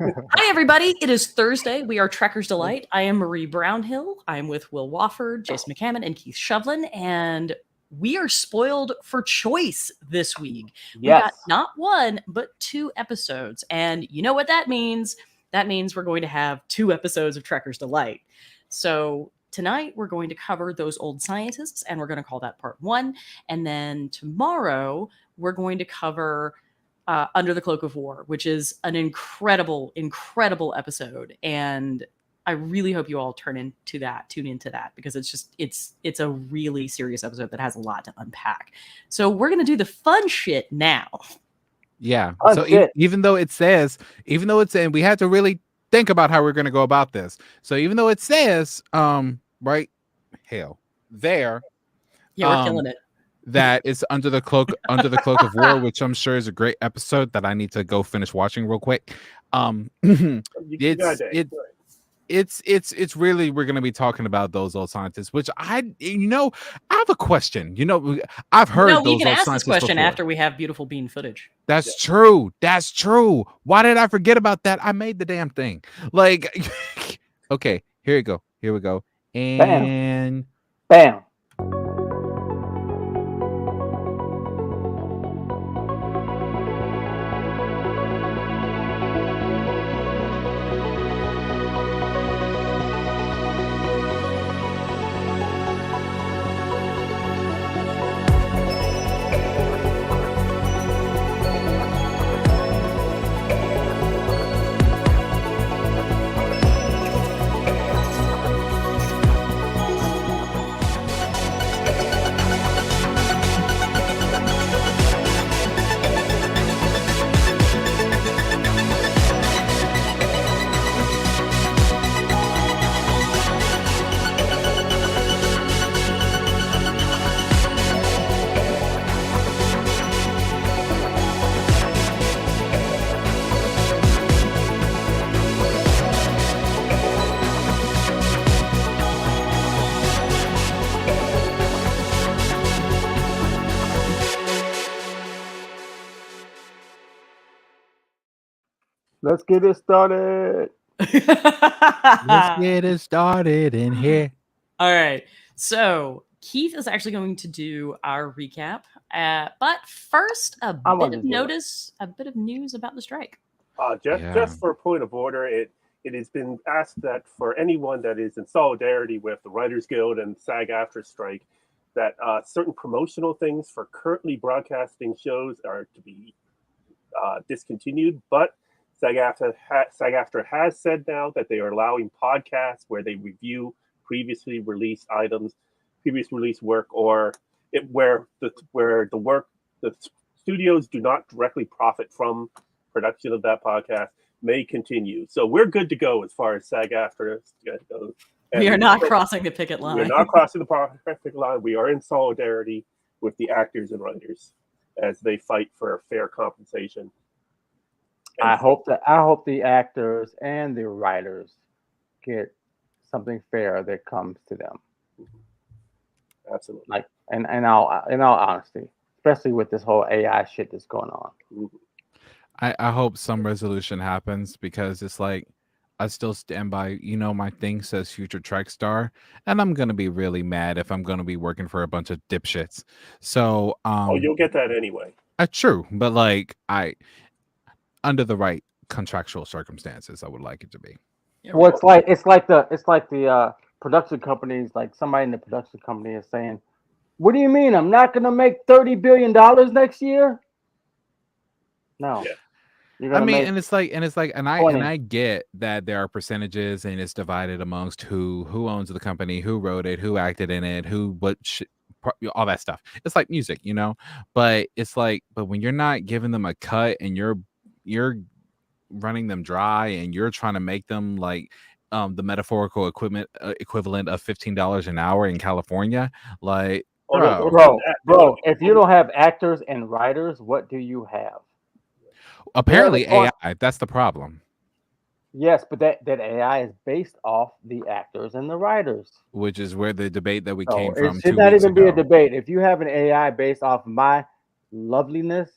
Hi, everybody. It is Thursday. We are Trekker's Delight. I am Marie Brownhill. I am with Will Wofford, Jason McCammon, and Keith Shovlin. And we are spoiled for choice this week. We've got not one, but 2 episodes. And you know what that means? That means we're going to have 2 episodes of Trekker's Delight. So tonight we're going to cover those old scientists, and we're going to call that part 1. And then tomorrow we're going to cover Under the Cloak of War, which is an incredible episode, and I really hope you all tune into that because it's a really serious episode that has a lot to unpack. So we're gonna do the fun shit now. Yeah. So even though it's saying we had to really think about how we're gonna go about this. So even though it says right, hell, there, we're killing it. That is Under the Cloak of War, which I'm sure is a great episode that I need to go finish watching real quick. It's really, we're going to be talking about those old scientists, which I have a question. I've heard those we can old ask scientists this question before. after we have beautiful bean footage. That's true. Why did I forget about that? I made the damn thing. Like, okay, here we go. And bam. Let's get it started. Let's get it started in here. All right. So Keith is actually going to do our recap. But first, a bit of news about the strike. Just for a point of order, it has been asked that for anyone that is in solidarity with the Writers Guild and SAG-AFTRA strike, that certain promotional things for currently broadcasting shows are to be discontinued. But SAG-AFTRA has said now that they are allowing podcasts where they review previously released items, previous released work, or where the studios do not directly profit from production of that podcast may continue. So we're good to go as far as SAG-AFTRA goes. We are not crossing the picket line. We're not crossing the picket line. We are in solidarity with the actors and writers as they fight for fair compensation. I hope the actors and the writers get something fair that comes to them. Absolutely. Like, in all honesty, especially with this whole AI shit that's going on. I hope some resolution happens, because it's like, I still stand by, my thing says future Trek star, and I'm gonna be really mad if I'm gonna be working for a bunch of dipshits. So you'll get that anyway. True, but like, under the right contractual circumstances, I would like it to be. Well, it's like the production companies, like somebody in the production company is saying, "What do you mean? I'm not going to make $30 billion next year?" No. Yeah. And I get that there are percentages and it's divided amongst who owns the company, who wrote it, who acted in it, all that stuff. It's like music, but it's like, but when you're not giving them a cut and you're running them dry and you're trying to make them like the metaphorical equivalent of $15 an hour in California, like, bro, if you don't have actors and writers, what do you have? Apparently AI, that's the problem. Yes, but that AI is based off the actors and the writers, which is where the debate that we came from. It should not even be a debate. If you have an AI based off my loveliness,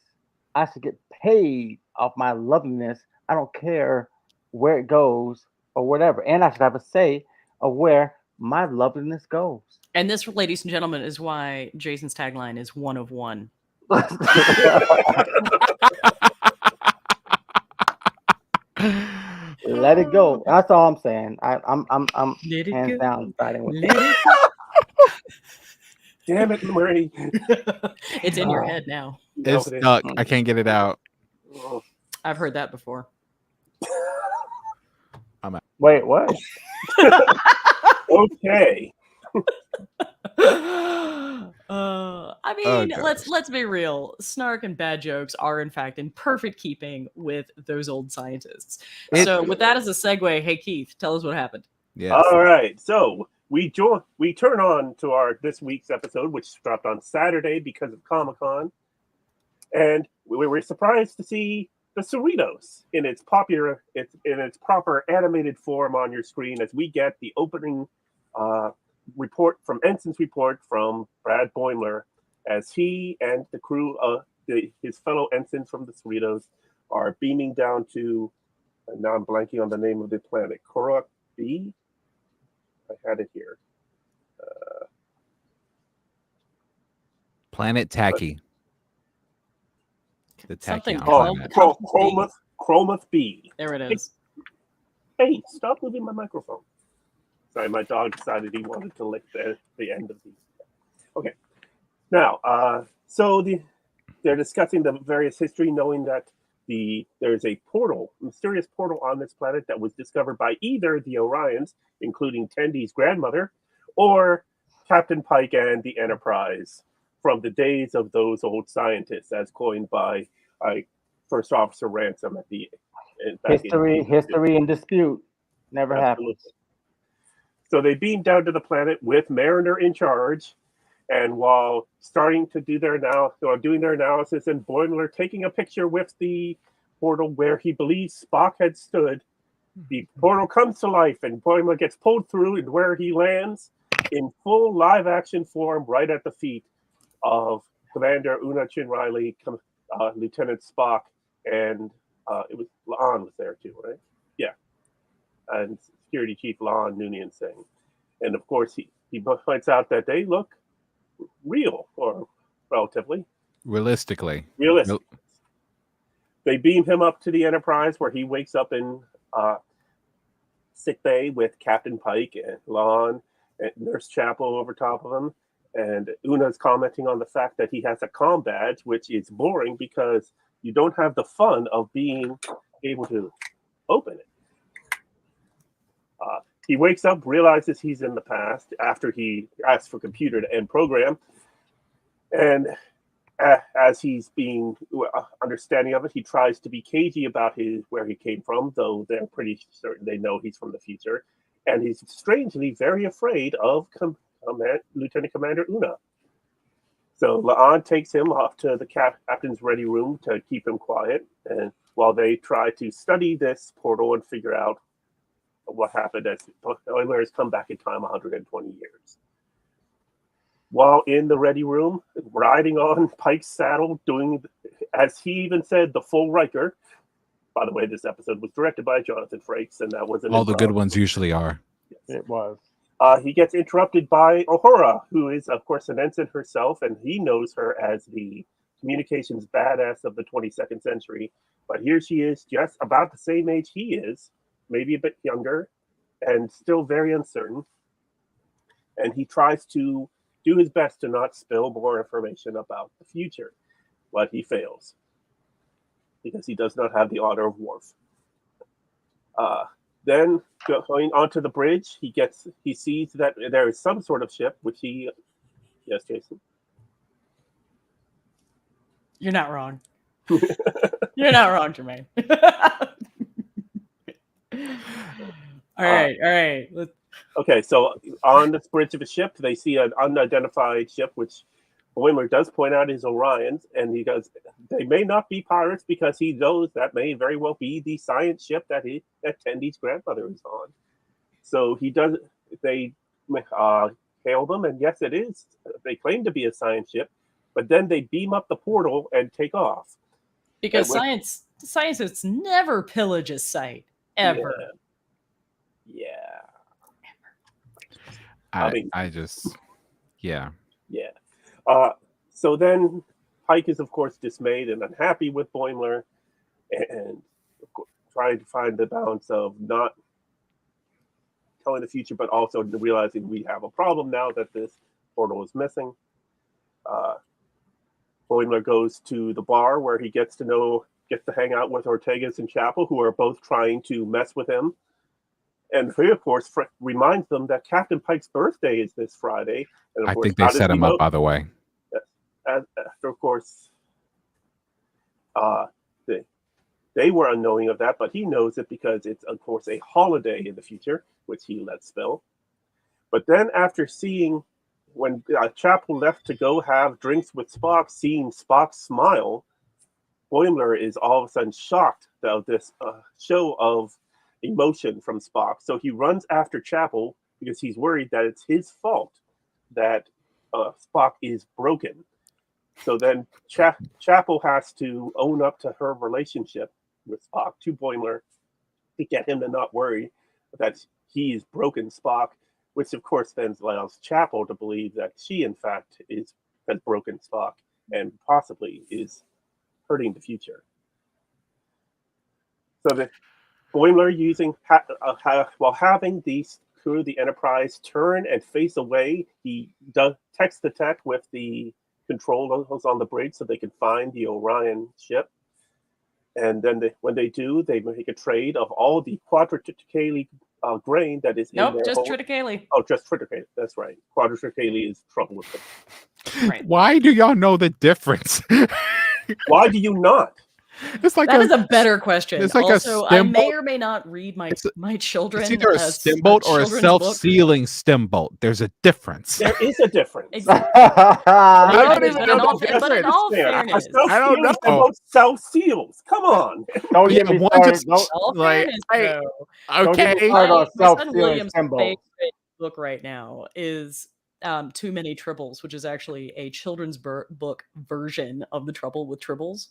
I should get paid off my loveliness. I don't care where it goes or whatever. And I should have a say of where my loveliness goes. And this, ladies and gentlemen, is why Jason's tagline is one of one. Let it go. That's all I'm saying. I'm Let it hands go. down siding with Let that. it Damn it, Murray. go. It's in your head now. It's stuck. I can't get it out. Oh. I've heard that before. Wait, what? Okay. I mean, let's be real. Snark and bad jokes are in fact in perfect keeping with those old scientists. So with that as a segue, hey Keith, tell us what happened. Yes. All right. So we turn on to our this week's episode, which dropped on Saturday because of Comic-Con, and we were surprised to see the Cerritos in its proper animated form on your screen as we get the opening Ensign's report from Brad Boimler as he and the crew of his fellow ensigns from the Cerritos are beaming down to, and now I'm blanking on the name of the planet, Korok B? I had it here. Planet Tacky. The Tachyon Something planet. Chromoth B. There it is. Hey, stop moving my microphone. Sorry, my dog decided he wanted to lick the end of these. Okay. Now, they're discussing the various history, knowing that there's a mysterious portal on this planet that was discovered by either the Orions, including Tendy's grandmother, or Captain Pike and the Enterprise from the days of those old scientists, as coined by First Officer Ransom at the History and dispute never happened. So they beam down to the planet with Mariner in charge, and while starting to do doing their analysis, and Boimler taking a picture with the portal where he believes Spock had stood, the portal comes to life, and Boimler gets pulled through, and where he lands in full live action form, right at the feet of Commander Una Chin Riley, Lieutenant Spock, and it was La'an was there too, right? Yeah, and Security Chief La'an Noonien Singh, and of course he points out that they look real, or relatively realistic. Nope. They beam him up to the Enterprise, where he wakes up in sick bay with Captain Pike and La'an and Nurse Chapel over top of him. And Una's commenting on the fact that he has a comm badge, which is boring because you don't have the fun of being able to open it. He wakes up, realizes he's in the past after he asks for computer to end program. And as he's being understanding of it, he tries to be cagey about where he came from, though they're pretty certain they know he's from the future. And he's strangely very afraid of Lieutenant Commander Una. So La'an takes him off to the captain's ready room to keep him quiet, and while they try to study this portal and figure out what happened as Boimler has come back in time 120 years. While in the ready room, riding on Pike's saddle, doing, as he even said, the full Riker. By the way, this episode was directed by Jonathan Frakes, and that was all the good ones usually are. Yes. It was. He gets interrupted by Uhura, who is, of course, an ensign herself, and he knows her as the communications badass of the 22nd century. But here she is, just about the same age he is, maybe a bit younger, and still very uncertain. And he tries to do his best to not spill more information about the future, but he fails because he does not have the honor of Worf. Then going onto the bridge, he sees that there is some sort of ship, which yes, Jason. You're not wrong. You're not wrong, Jermaine. All right. Okay, so on this bridge of a ship, they see an unidentified ship, which Boimler does point out is Orions, and he goes, they may not be pirates because he knows that may very well be the science ship that Tendy's grandmother is on. So they hail them, and yes, it is. They claim to be a science ship, but then they beam up the portal and take off. Because scientists never pillage a site. ever. Yeah. I just, yeah. Yeah. So then Pike is, of course, dismayed and unhappy with Boimler, and of course, trying to find the balance of not telling the future, but also realizing we have a problem now that this portal is missing. Boimler goes to the bar where he gets to hang out with Ortegas and Chapel, who are both trying to mess with him. And he, of course, reminds them that Captain Pike's birthday is this Friday. And of I course, think they set him up, by the way. After, of course, they were unknowing of that, but he knows it because it's, of course, a holiday in the future, which he lets spill. But then after seeing, when Chapel left to go have drinks with Spock, seeing Spock smile, Boimler is all of a sudden shocked at this show of emotion from Spock. So he runs after Chapel because he's worried that it's his fault that Spock is broken. So then Chapel has to own up to her relationship with Spock to Boimler to get him to not worry that he's broken Spock, which of course then allows Chapel to believe that she, in fact, has broken Spock and possibly is hurting the future. So the Boimler while having the crew of the Enterprise turn and face away, he does text the tech with the controls on the bridge so they can find the Orion ship. And then when they do, they make a trade of all the quadriticale grain that is in their just triticale. Oh, just triticale. That's right. Quadriticale is trouble with them. Right. Why do y'all know the difference? Why do you not? It's like that is a better question. It's like also, I may or may not read my children. It's either a stem bolt or a self-sealing stem bolt. There's a difference. There is a difference. Exactly. I don't even know the But in all fairness, I don't know. Both self-seals. Come on. Don't get me started. Okay. My son William's favorite book right now is Too Many Tribbles, which is actually a children's book version of The Trouble with Tribbles.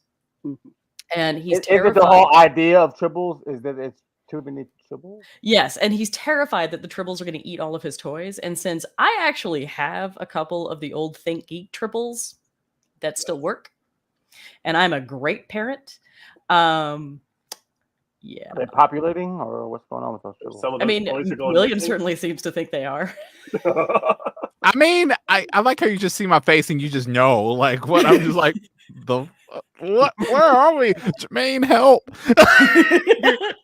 And he's terrified. Is it the whole idea of tribbles is that it's too many tribbles? Yes, and he's terrified that the tribbles are going to eat all of his toys. And since I actually have a couple of the old Think Geek tribbles that still work, and I'm a great parent, yeah. Are they populating, or what's going on with those tribbles? I mean, William certainly seems to think they are. I mean, I like how you just see my face and you just know, like, what I'm just like, what? Where are we? Jermaine, help!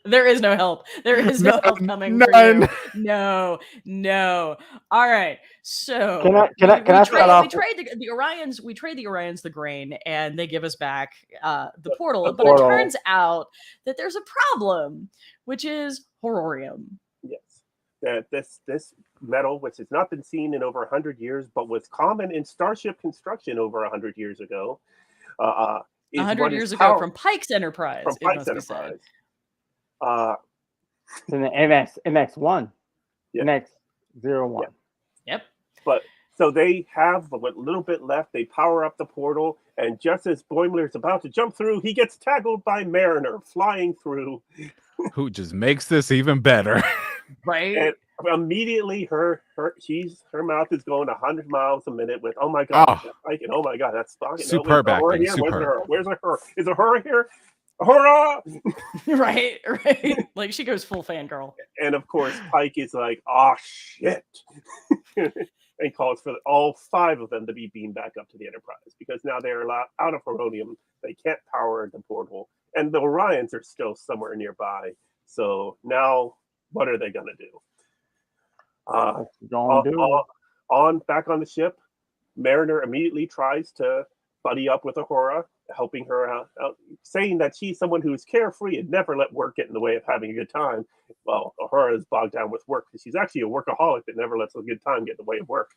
There is no help. There is no help coming for you. No. All right. So can I start off? We trade the Orions. We trade the Orions the grain, and they give us back the portal. But it turns out that there's a problem, which is hororium. Yes. That this metal, which has not been seen in over 100 years, but was common in starship construction over 100 years ago. 100 years ago from Pike's Enterprise. From Pike's Enterprise. In the NX1. Yeah. NX-01. Yep. But so they have a little bit left. They power up the portal, and just as Boimler is about to jump through, he gets tackled by Mariner flying through. Who just makes this even better. Right. And immediately her mouth is going 100 miles a minute with, oh my god, oh my god, that's Spock. Superb acting. Superb. Where's her? Is it her here? Hurrah! right. Like she goes full fangirl. And of course, Pike is like, oh shit. And calls for all 5 of them to be beamed back up to the Enterprise because now they're out of uranium. They can't power the portal. And the Orions are still somewhere nearby. So now what are they going to do? Back on the ship, Mariner immediately tries to buddy up with Uhura, helping her out, saying that she's someone who's carefree and never let work get in the way of having a good time. Well, Uhura is bogged down with work because she's actually a workaholic that never lets a good time get in the way of work.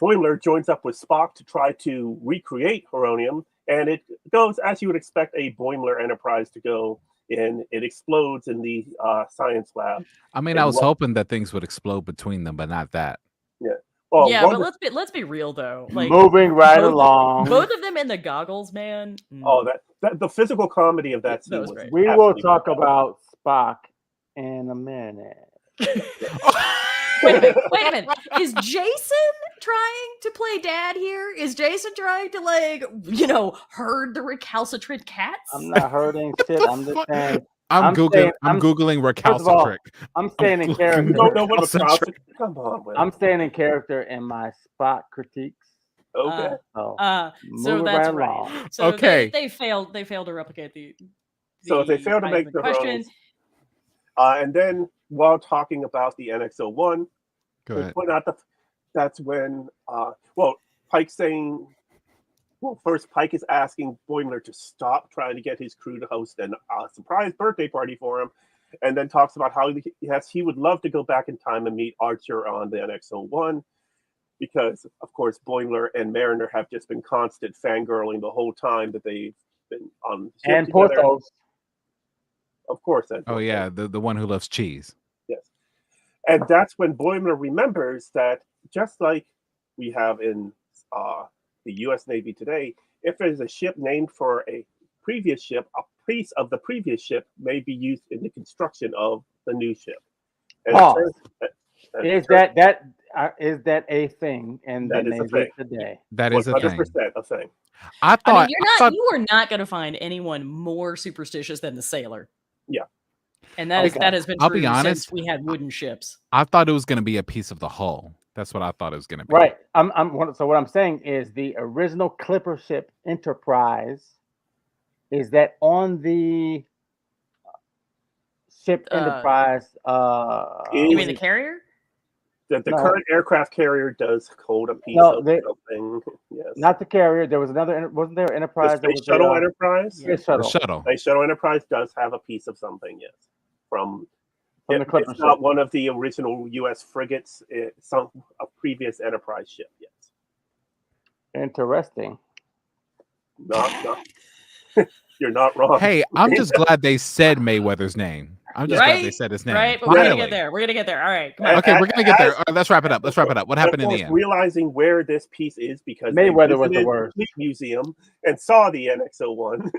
Boimler joins up with Spock to try to recreate Heronium, and it goes as you would expect a Boimler Enterprise to go. And it explodes in the science lab. I mean, I was hoping that things would explode between them, but not that. Yeah. Oh, yeah, but let's be real though. Like moving right both, along. both of them in the goggles, man. Oh, that the physical comedy of that That scene was was. great. We will absolutely talk fantastic. about Spock in a minute. Wait a minute. Is Jason trying to play dad here? Is Jason trying to, like, herd the recalcitrant cats? I'm not hurting shit. I'm just saying. I'm googling First of all, recalcitrant. I'm staying in You character. don't know what a Recalcitrant. Come on, Will. I'm staying in character in my Spock critiques. Okay. So Moving that's right right. along. So Okay. they failed to replicate the So if they fail to make the question. and then while talking about the NX-01, Go they ahead. point out that's when Pike's saying, first Pike is asking Boimler to stop trying to get his crew to host a surprise birthday party for him, and then talks about how he would love to go back in time and meet Archer on the NX-01, because of course Boimler and Mariner have just been constant fangirling the whole time that they've been on the ship And together. Porthos. Of course. Oh yeah, the one who loves cheese. Yes. And that's when Boimler remembers that, just like we have in the U.S. Navy today, if there's a ship named for a previous ship, a piece of the previous ship may be used in the construction of the new ship. And is that a thing in the That is a Navy thing. today? That is a thing. 100% a thing. You are not going to find anyone more superstitious than the sailor. Yeah. And that has been I'll true be honest, since we had wooden ships. I thought it was going to be a piece of the hull. That's what I thought it was going to be. Right. So what I'm saying is the original clipper ship Enterprise, is that on the ship Enterprise? You mean the carrier? The current aircraft carrier does hold a piece of something. Yes. Not the carrier. There was another. Wasn't there Enterprise? The Space Shuttle Enterprise. Space Shuttle. Space Shuttle Enterprise does have a piece of something. Yes, from the clipper it's not one of the original U.S. frigates. It's a previous Enterprise ship. Yes. Interesting. No. You're not wrong. Hey, I'm just glad they said Mayweather's name. I'm just glad they said his name. Right, but we're gonna get there. We're gonna get there. All right, come on. Okay, we're gonna get there. All right, let's wrap it up. What happened in the end? Realizing where this piece is, because Mayweather was the worst. Fleet Museum and saw the NX-01.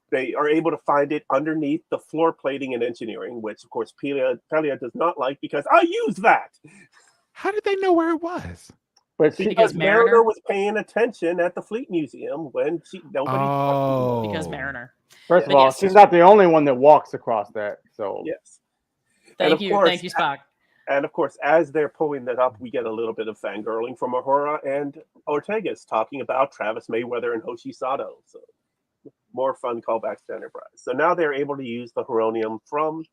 They are able to find it underneath the floor plating and engineering, which of course Pelia does not like, because I use that. How did they know where it was? Because Mariner was paying attention at the Fleet Museum when nobody. Because Mariner. First of all, she's not the only one that walks across that. So yes. Thank you, Spock. And of course, as they're pulling that up, we get a little bit of fangirling from Uhura and Ortegas talking about Travis Mayweather and Hoshi Sato. So more fun callbacks to Enterprise. So now they're able to use the Huronium from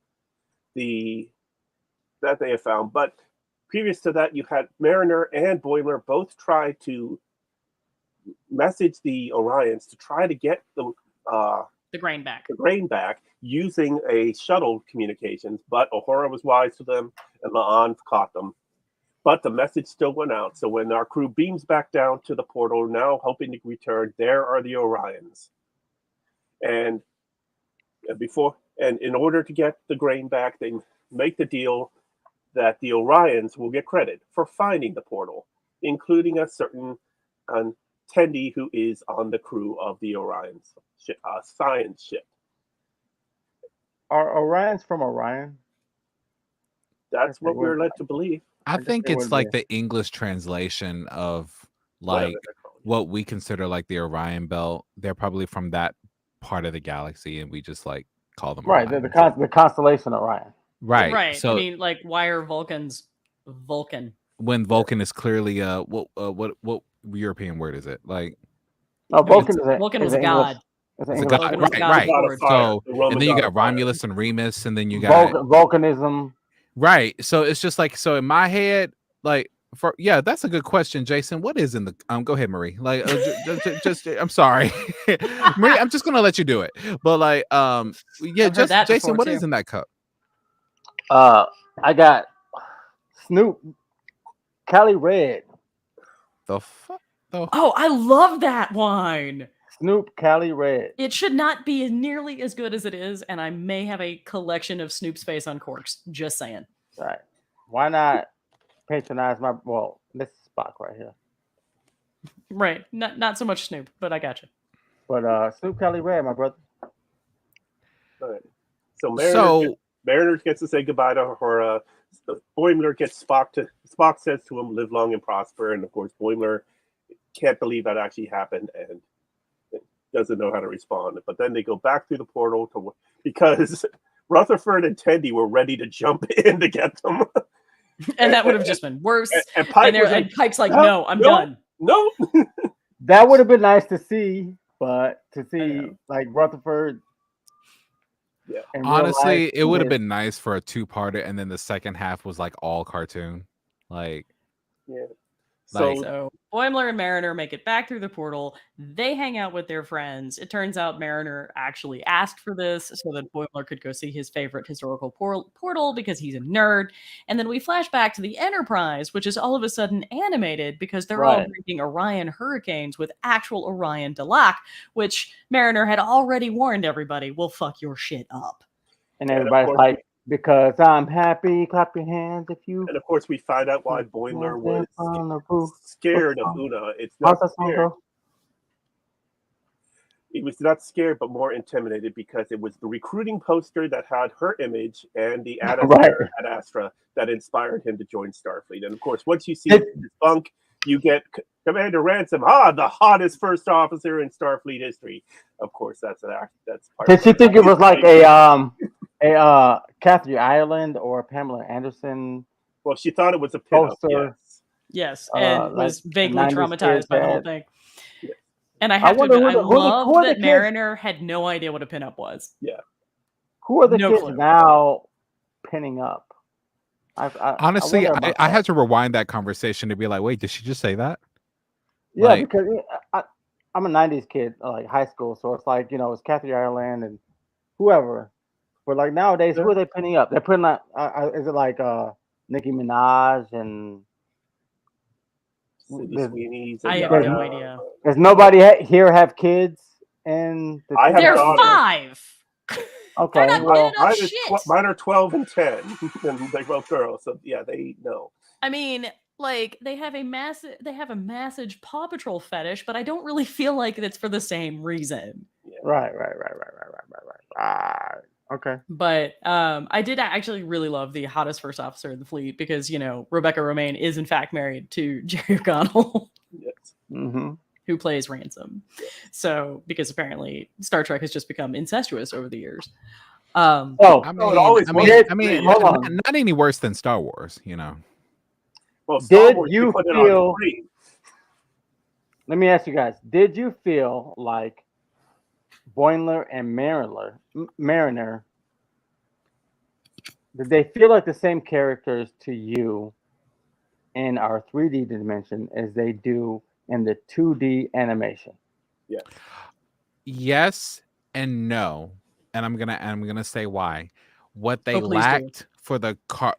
that they have found. But previous to that, you had Mariner and Boimler both try to message the Orions to try to get the grain back. The grain back using a shuttle communications, but Uhura was wise to them, and La'an caught them. But the message still went out. So when our crew beams back down to the portal, now hoping to return, there are the Orions. And in order to get the grain back, they make the deal that the Orions will get credit for finding the portal, including a certain Tendi who is on the crew of the Orion's science ship. Are Orions from Orion? That's what we're led to believe. I think it's like the English translation of like what we consider like the Orion Belt. They're probably from that part of the galaxy, and we just like call them right. The constellation Orion. Right. So I mean, like, why are Vulcans Vulcan? When Vulcan is clearly what European word is it? Like, Vulcan was a god. It's a god, right. So, and then you got Romulus and Remus, and then you got Vulcanism. Right. So it's just like, so in my head, like, that's a good question, Jason. What is in the go ahead, Marie. Like, just I'm sorry, Marie. I'm just gonna let you do it. But like, Jason, what is in that cup? I got Snoop Cali Red. The fuck? Oh, I love that wine. Snoop Cali Red. It should not be nearly as good as it is, and I may have a collection of Snoop's face on corks. Just saying. Right. Why not patronize this is Spock right here. Right. Not so much Snoop, but I got you. But Snoop Kelly Red, my brother. Right. So So Mariner gets to say goodbye to her. Boimler gets Spock says to him, "Live long and prosper." And of course, Boimler can't believe that actually happened and doesn't know how to respond. But then they go back through the portal because Rutherford and Tendi were ready to jump in to get them. And that would have just been worse. And Pike's like, no, I'm done. No. That would have been nice to see, but to see like Rutherford. Yeah. Honestly, it would have been nice for a two-parter, and then the second half was like all cartoon. Like, yeah. So Boimler and Mariner make it back through the portal. They hang out with their friends. It turns out Mariner actually asked for this so that Boimler could go see his favorite historical portal because he's a nerd. And then we flash back to the Enterprise, which is all of a sudden animated because they're all drinking Orion Hurricanes with actual Orion Delac, which Mariner had already warned everybody will fuck your shit up. And everybody's like, because I'm happy, clap your hands if you. And of course, we find out why Boimler was scared of Una. It's not scared. He was not scared, but more intimidated because it was the recruiting poster that had her image and the ad Astra that inspired him to join Starfleet. And of course, once you see this bunk, you get Commander Ransom, the hottest first officer in Starfleet history. Of course, that's part. Did she think it was like a Catherine Ireland or Pamela Anderson? Well, she thought it was a poster. Yes, and was vaguely traumatized by the whole thing. Yeah. And I have to admit, I love that Mariner had no idea what a pinup was. Yeah. Who are the kids now pinning up? Honestly, I had to rewind that conversation to be like, wait, did she just say that? Yeah, because I'm a 90s kid, like high school. So it's like, it's Catherine Ireland and whoever. But like nowadays, who are they pinning up? They're putting up, is it like Nicki Minaj and I have no idea. Does nobody here have kids? And they're 5. Okay, mine are 12 and 10, and they're both girls. So yeah, they know. I mean, like they have a massive Paw Patrol fetish, but I don't really feel like it's for the same reason. Yeah. Right. Okay. But I did actually really love the hottest first officer in the fleet because Rebecca Romijn is in fact married to Jerry O'Connell. Yes. Mm-hmm. Who plays Ransom. So, because apparently Star Trek has just become incestuous over the years. Not any worse than Star Wars, Well, Star Wars, you feel? Let me ask you guys: did you feel like Boimler and Mariner? Did they feel like the same characters to you in our 3D dimension as they do in the 2D animation? Yeah. Yes and no, and I'm gonna say why. What they lacked for the cart,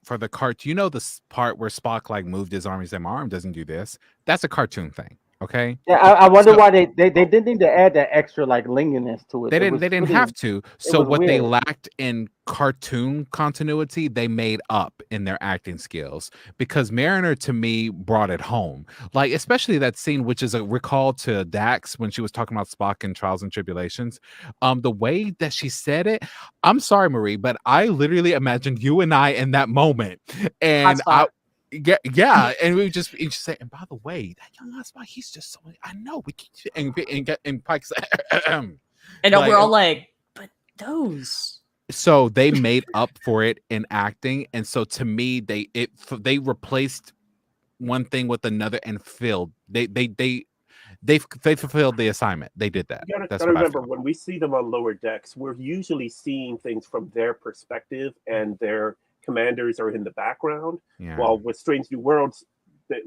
this part where Spock like moved his arm. He said, "My arm doesn't do this." That's a cartoon thing. Okay. Yeah, I wonder why they didn't need to add that extra like linginess to it. They didn't have to. So what they lacked in cartoon continuity, they made up in their acting skills because Mariner to me brought it home. Like especially that scene, which is a recall to Dax when she was talking about Spock in Trials and Tribulations. The way that she said it, I'm sorry, Marie, but I literally imagined you and I in that moment, and Yeah, and we just say, and by the way, that young Spock, he's just so. I know we can and Pike's and we're all like, but those. So they made up for it in acting, and so to me, they replaced one thing with another and filled. They fulfilled the assignment. They did that. You gotta remember when we see them on lower decks, we're usually seeing things from their perspective, and their commanders are in the background. Yeah. While with Strange New Worlds,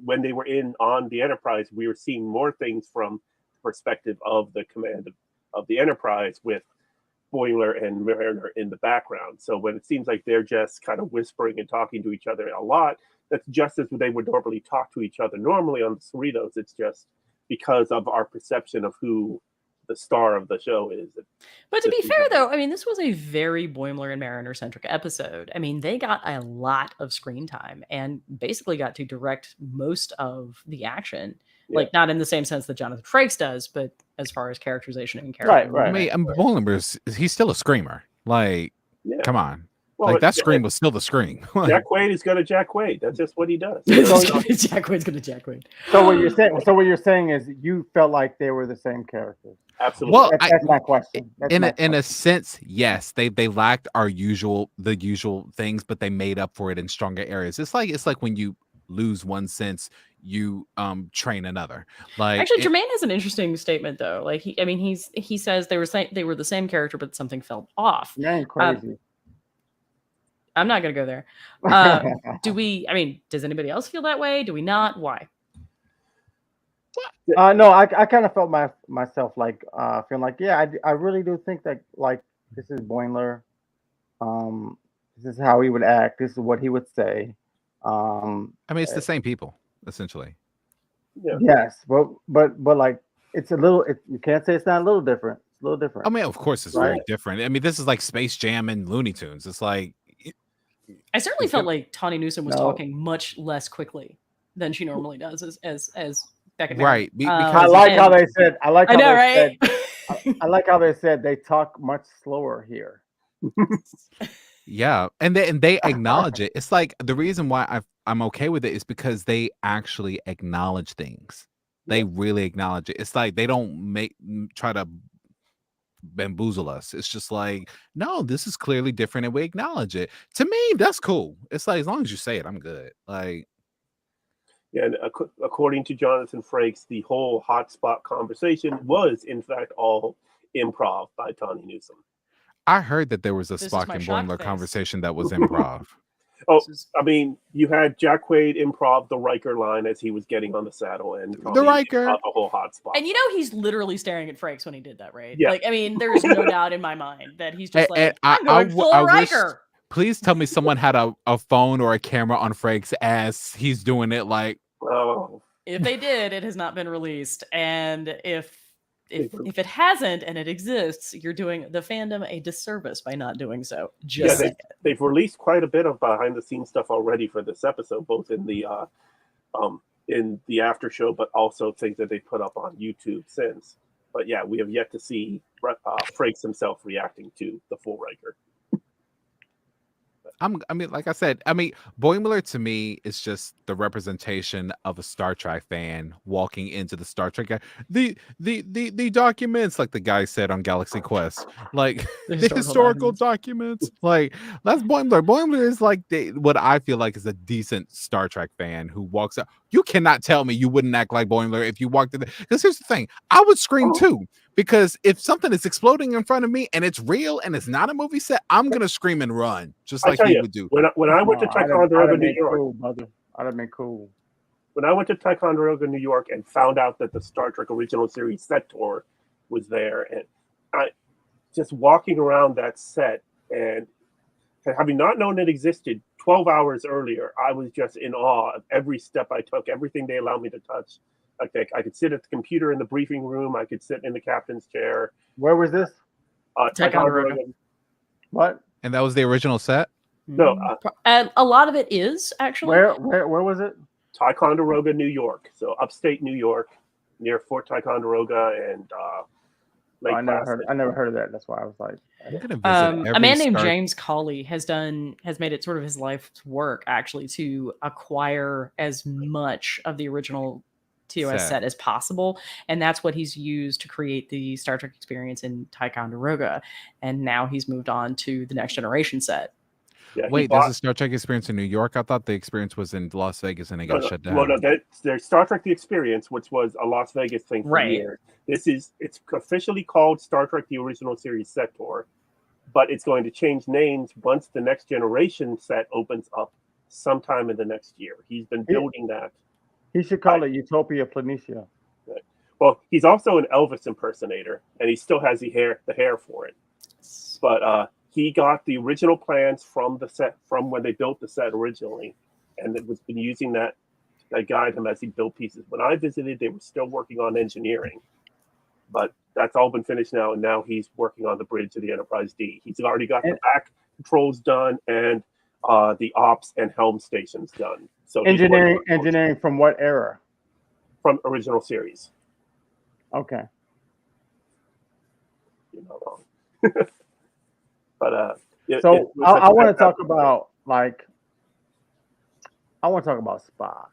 when they were on the Enterprise, we were seeing more things from the perspective of the command of the Enterprise with Boimler and Mariner in the background. So when it seems like they're just kind of whispering and talking to each other a lot, that's just as they would normally talk to each other normally on the Cerritos. It's just because of our perception of who the star of the show is. But to be fair, though, I mean, this was a very Boimler and Mariner centric episode. I mean, they got a lot of screen time and basically got to direct most of the action. Yeah. Like, not in the same sense that Jonathan Frakes does, but as far as characterization and character. Right. I mean, Boimler, he's still a screamer. Like, come on. Well, like that scream was still the scream. Jack Quaid is gonna Jack Quaid. That's just what he does. Jack Quaid's gonna Jack Quaid. So what you're saying is you felt like they were the same characters. Absolutely. Well, that's my question. In a sense, yes, they lacked the usual things, but they made up for it in stronger areas. It's like when you lose one sense, you train another. Like actually, Jermaine has an interesting statement though. Like he says they were the same character, but something felt off. You ain't crazy. I'm not going to go there. Does anybody else feel that way? Do we not? Why? No, I kind of felt myself like feeling like, yeah, I really do think that like this is Boimler. This is how he would act. This is what he would say. I mean, it's the same people essentially. Yeah. Yes, but like it's a little. You can't say it's not a little different. It's a little different. I mean, of course, it's very different. I mean, this is like Space Jam and Looney Tunes. It's like. I certainly felt like Tawny Newsome was talking much less quickly than she normally does, as back in right. I like how they said. I like how they said they talk much slower here. Yeah, and they acknowledge it. It's like the reason why I'm okay with it is because they actually acknowledge things. They really acknowledge it. It's like they don't try to bamboozle us. It's just like, no, this is clearly different and we acknowledge it. To me, that's cool. It's like, as long as you say it, I'm good. Like, yeah, and according to Jonathan Frakes, the whole hotspot conversation was in fact all improv by Tawny Newsome. I heard that there was a Spock and Boimler conversation that was improv. I mean, you had Jack Quaid improv the Riker line as he was getting on the saddle, and the Riker, a whole hotspot. And you know he's literally staring at Frakes when he did that, right? Yeah. Like, I mean, there's no doubt in my mind that he's just like, I'm going full Riker. Please tell me someone had a phone or a camera on Frakes as he's doing it. Like, if they did, it has not been released, and if it hasn't and it exists, you're doing the fandom a disservice by not doing so. They've released quite a bit of behind the scenes stuff already for this episode, both in the after show, but also things that they put up on YouTube since. But yeah, we have yet to see Frakes himself reacting to the full Riker. I mean, like I said, Boimler to me is just the representation of a Star Trek fan walking into the Star Trek. The documents, like the guy said on Galaxy Quest, like the historical documents. Like that's Boimler. Boimler is like what I feel like is a decent Star Trek fan who walks out. You cannot tell me you wouldn't act like Boimler if you walked in there. Because here's the thing, I would scream too. Because if something is exploding in front of me and it's real and it's not a movie set, I'm gonna scream and run, just like he would do. When I went to Ticonderoga, New York, I'd have been cool. When I went to Ticonderoga, New York, and found out that the Star Trek original series set tour was there, and I just walking around that set and having not known it existed 12 hours earlier, I was just in awe of every step I took, everything they allowed me to touch. Like I could sit at the computer in the briefing room. I could sit in the captain's chair. Where was this? Ticonderoga. What? And that was the original set? No. And a lot of it is actually. Where was it? Ticonderoga, New York. So upstate New York, near Fort Ticonderoga and Lake Placid. I never heard of that. That's why I was like. A man named James Cawley has made it sort of his life's work actually to acquire as much of the original TOS set as possible, and that's what he's used to create the Star Trek experience in Ticonderoga, and now he's moved on to the Next Generation set. Yeah, wait, there's a Star Trek experience in New York? I thought the experience was in Las Vegas and it got shut down. Well, no, there's Star Trek The Experience, which was a Las Vegas thing for years. It's officially called Star Trek The Original Series Set Tour, but it's going to change names once the Next Generation set opens up sometime in the next year. He's been building that. He should call it Utopia Planitia. Right. Well, he's also an Elvis impersonator, and he still has the hair for it. But he got the original plans from the set, from when they built the set originally, and it was been using that guide him as he built pieces. When I visited, they were still working on engineering, but that's all been finished now, and now he's working on the bridge of the Enterprise D. He's already got the back controls done and the ops and helm stations done. So engineering from what era? From original series. Okay. You're not wrong. But I want to talk about Spock.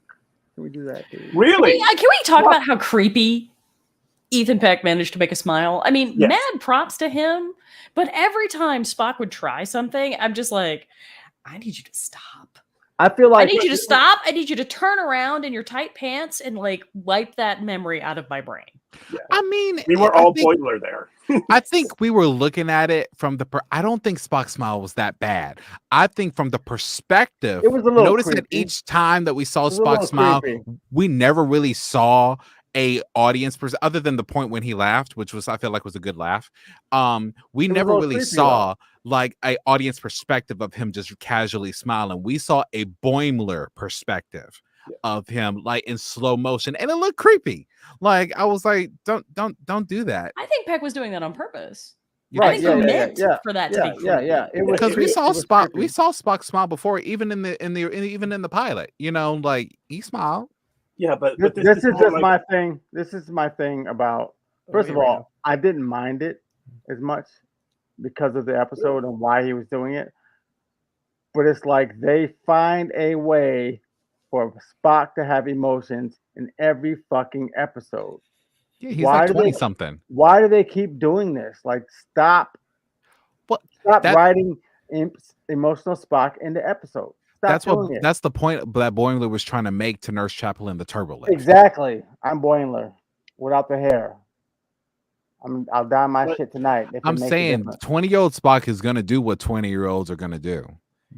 Can we do that, please? Really? Can we talk about how creepy Ethan Peck managed to make a smile? I mean, Yes. mad props to him, but every time Spock would try something, I'm just like, I need you to stop. I feel like I need you to stop. I need you to turn around in your tight pants and like wipe that memory out of my brain. Yeah. I mean, we were all boiler there. I think we were looking at it from I don't think Spock's smile was that bad. I think from the perspective, it was a little notice creepy. that each time that we saw Spock smile, we never really saw a audience person other than the point when he laughed, which was I feel like was a good laugh. We never really saw like a audience perspective of him just casually smiling. We saw a Boimler perspective of him like in slow motion, and it looked creepy. Like I was like, don't do that. I think Peck was doing that on purpose. Right? I think he meant for that to be creepy. It was because we saw Spock. creepy. We saw Spock smile before, even in the pilot. You know, like he smiled. Yeah, but this is just my thing. This is my thing about. First of all, I didn't mind it as much because of the episode and why he was doing it. But it's like they find a way for Spock to have emotions in every fucking episode. Yeah, he's like 20-something. Why do they keep doing this? Like, stop writing emotional Spock into episodes. That's the point that Boimler was trying to make to Nurse Chapel in the Turbolift. Exactly. I'm Boimler without the hair. I'll dye my shit tonight. I'm saying 20-year-old Spock is gonna do what 20-year-olds are gonna do.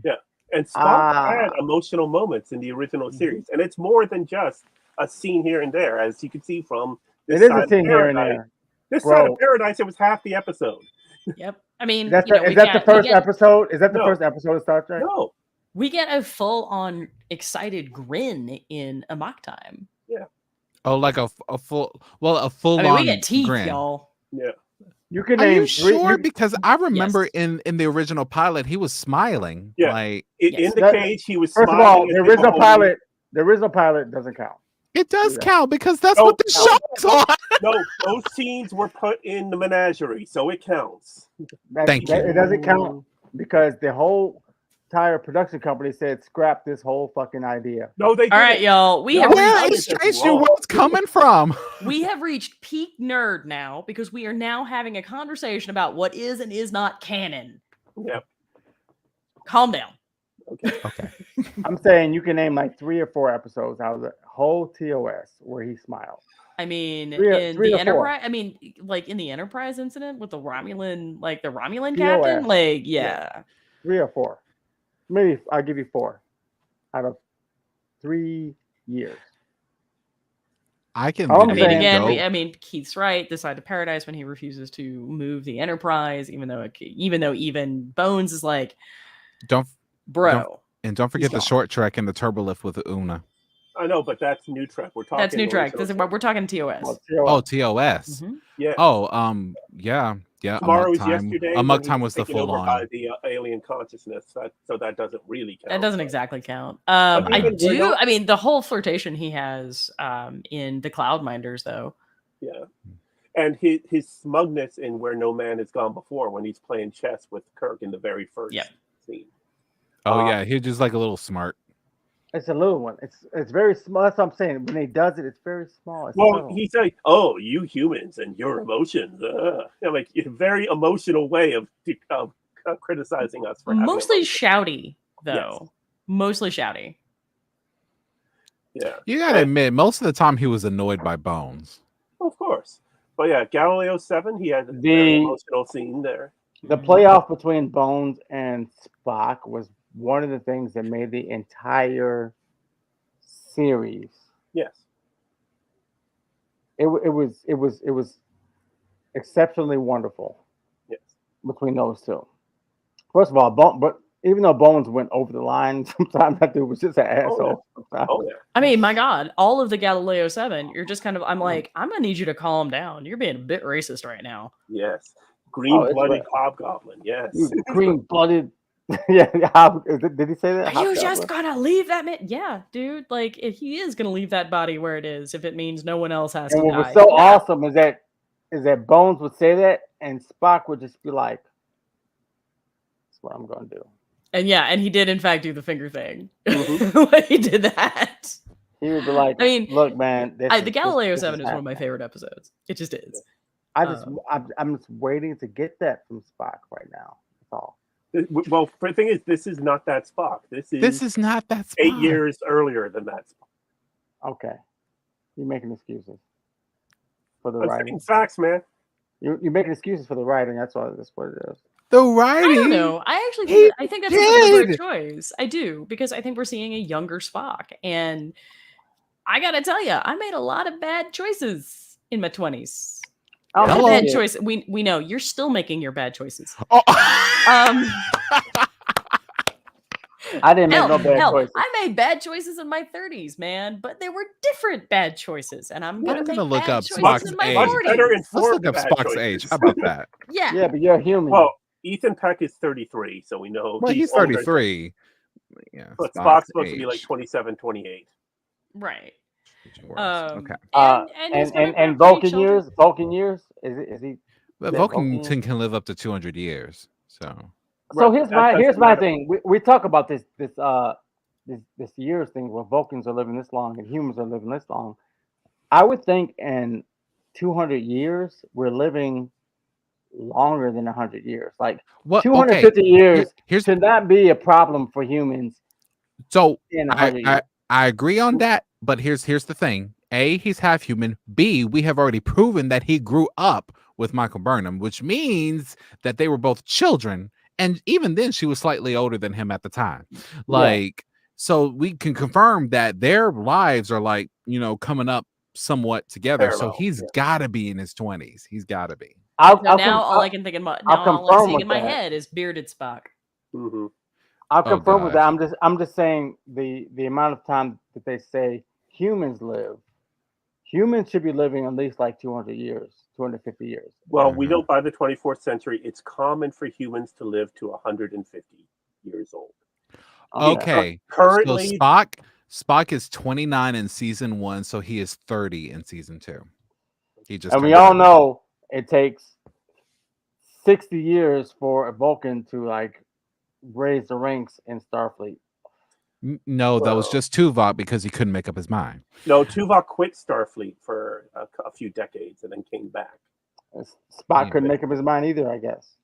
Yeah. And Spock had emotional moments in the original series. And it's more than just a scene here and there, as you can see from this side a scene here and there. This side of Paradise, it was half the episode. Yep. I mean, is that the first episode? Is that the first episode of Star Trek? No. We get a full-on excited grin in Amok Time. Yeah. Oh, like a full-on we get teeth, grin. y'all. Yeah. You can Are name you sure? Because I remember in the original pilot, he was smiling. Yeah. Like in the cage, he was first smiling. First of all, the original pilot doesn't count. It does count because that's what the show's on. No, those scenes were put in the menagerie, so it counts. Thank you. It doesn't count because the whole entire production company said scrap this whole fucking idea. No, they didn't. All right, y'all. Where is Strange New Worlds coming from? We have reached peak nerd now because we are now having a conversation about what is and is not canon. Yep. Calm down. Okay. I'm saying you can name like 3 or 4 episodes out of the whole TOS where he smiled. I mean, three the to Enterprise. I mean, like in the Enterprise incident with the Romulan captain. Like, yeah. 3 or 4. Maybe I'll give you 4 out of 3 years. I can. I mean, Keith's right. This side of Paradise when he refuses to move the Enterprise, even though Bones is like, don't forget the gone. short trek and the turbolift with Una. I know, but that's new Trek. We're talking. That's new Trek. We're talking TOS. Oh, TOS. Mm-hmm. Yeah. Oh, yeah. Tomorrow is yesterday. Amok Time was the full on. By the alien consciousness, so that doesn't really count. That doesn't exactly count. I do. I mean, the whole flirtation he has in the Cloudminders, though. Yeah, and his smugness in Where No Man Has Gone Before when he's playing chess with Kirk in the very first scene. Oh yeah, he's just like a little smart. It's a little one. It's very small. That's what I'm saying. When he does it, it's very small. He's like, "Oh, you humans and your emotions." Like a very emotional way of criticizing us for mostly shouty, though. Yes. Mostly shouty. Yeah, you gotta admit, most of the time he was annoyed by Bones. Of course, but yeah, Galileo 7, he had a very emotional scene there. The playoff between Bones and Spock was one of the things that made the entire series. Yes. It was exceptionally wonderful. Yes. Between those two. First of all, Even though Bones went over the line, sometimes that dude was just an asshole. Oh yeah. I mean, my God, all of the Galileo 7, you're just kind of, I'm like, I'm going to need you to calm down. You're being a bit racist right now. Yes. Green-blooded hobgoblin. Yes. Green-blooded. Yeah. Did he say that? Are you just going to leave that man? Yeah, dude. Like, if he is going to leave that body where it is, if it means no one else has to die. And what was so awesome is that Bones would say that, and Spock would just be like, "That's what I'm going to do." And yeah, and he did in fact do the finger thing. Mm-hmm. When he did that. He would be like, I mean, look, man, the Galileo 7 is one of my favorite episodes. It just is. I'm just waiting to get that from Spock right now. That's all. Well, the thing is, this is not that Spock. This is not that Spock. 8 years earlier than that Spock. Okay, you're making excuses for the I'm writing. saying facts, man. You're making excuses for the writing. That's what it is. The writing. I don't know. I actually think that's a deliberate choice. I do, because I think we're seeing a younger Spock, and I gotta tell you, I made a lot of bad choices in my 20s. Bad choice. We know you're still making your bad choices. Oh. I didn't make no bad choices. I made bad choices in my 30s, man, but they were different bad choices, and I'm gonna make look bad up choices Spock's in my age. 40s. Let's look up Spock's age. How about that? Yeah, but you're a human. Well, Ethan Peck is 33, so we know. Well, he's 33. Yeah, but Spock's supposed to be like 27, 28. Right. Okay. And Vulcan years. Vulcan years. Is he? But Vulcan can live up to 200 years. So here's my thing. We talk about this years thing where Vulcans are living this long and humans are living this long. I would think in 200 years we're living longer than 100 years. Like 250 years should not be a problem for humans. So in 100 years. I agree on that, but here's the thing. A, he's half human. B, we have already proven that he grew up with Michael Burnham, which means that they were both children. And even then, she was slightly older than him at the time. So we can confirm that their lives are like, coming up somewhat together. Parallel, so he's got to be in his 20s. He's got to be. All I can think in my all I'm seeing in my head is bearded Spock. Mm-hmm. I'll confirm with that. I'm just saying the amount of time that they say humans live. Humans should be living at least like 200 years, 250 years. Well, we know by the 24th century, it's common for humans to live to 150 years old. Okay. Currently, so Spock is 29 in season 1, so he is 30 in season 2. And we all know it takes 60 years for a Vulcan to like raise the ranks in Starfleet. No, that was just Tuvok because he couldn't make up his mind. No, Tuvok quit Starfleet for a few decades and then came back. Spock couldn't make up his mind either, I guess.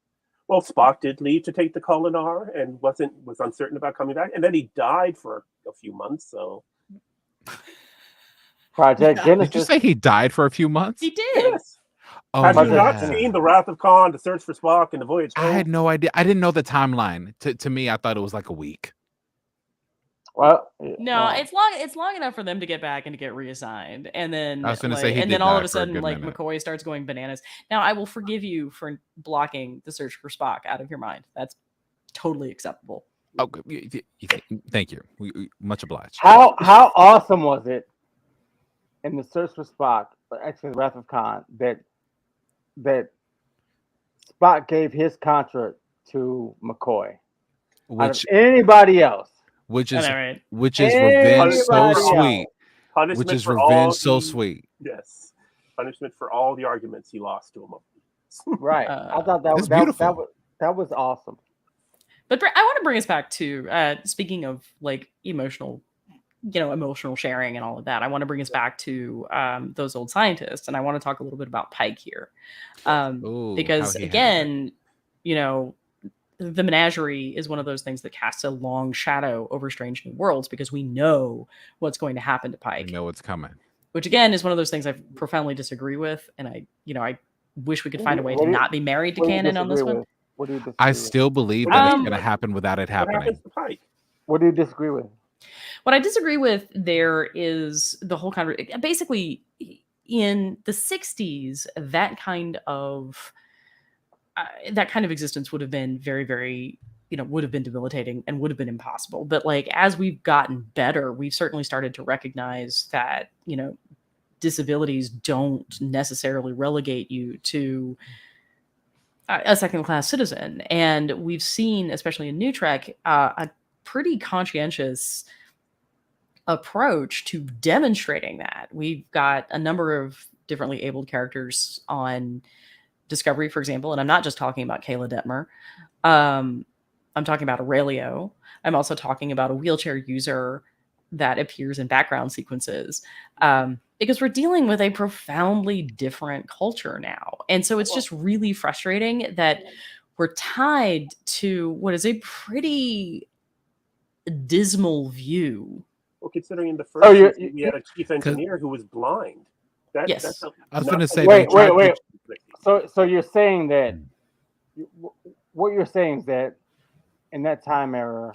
Well, Spock did leave to take the Kolinar and was uncertain about coming back, and then he died for a few months. So, Project Genesis. Did you say he died for a few months? He did. Yes. Have you not seen The Wrath of Khan, The Search for Spock, and The Voyage Home? I had no idea. I didn't know the timeline. To me, I thought it was like a week. Well, no, it's long enough for them to get back and to get reassigned, and then I was going to say, and then all of a sudden, like McCoy starts going bananas. Now, I will forgive you for blocking The Search for Spock out of your mind. That's totally acceptable. Oh, thank you. We much obliged. How awesome was it in The Search for Spock, actually The Wrath of Khan, that Spock gave his contract to McCoy, out of anybody else. Which is revenge so sweet. Punishment which is for revenge so sweet. Yes, punishment for all the arguments he lost to him. Right. I thought that was beautiful. That was awesome. But I want to bring us back to speaking of like emotional sharing and all of that. I want to bring us back to those old scientists, and I want to talk a little bit about Pike here, because again, the menagerie is one of those things that casts a long shadow over Strange New Worlds because we know what's going to happen to Pike. We know what's coming. Which again is one of those things I profoundly disagree with, and I wish we could find a way to not be married to canon on this one. I still believe that it's going to happen without it happening. What do you disagree with? What I disagree with there is the whole conversation. Basically, in the 60s, that kind of existence would have been very, very would have been debilitating and would have been impossible. But like, as we've gotten better, we've certainly started to recognize that, disabilities don't necessarily relegate you to a second-class citizen. And we've seen, especially in New Trek, a pretty conscientious approach to demonstrating that. We've got a number of differently abled characters on Discovery, for example, and I'm not just talking about Kayla Detmer. I'm talking about Aurelio. I'm also talking about a wheelchair user that appears in background sequences, because we're dealing with a profoundly different culture now. And so it's just really frustrating that we're tied to what is a pretty dismal view. Well, considering in the first season, we had a chief engineer who was blind. Yes. I was going to say, wait. So you're saying that what you're saying is that in that time era,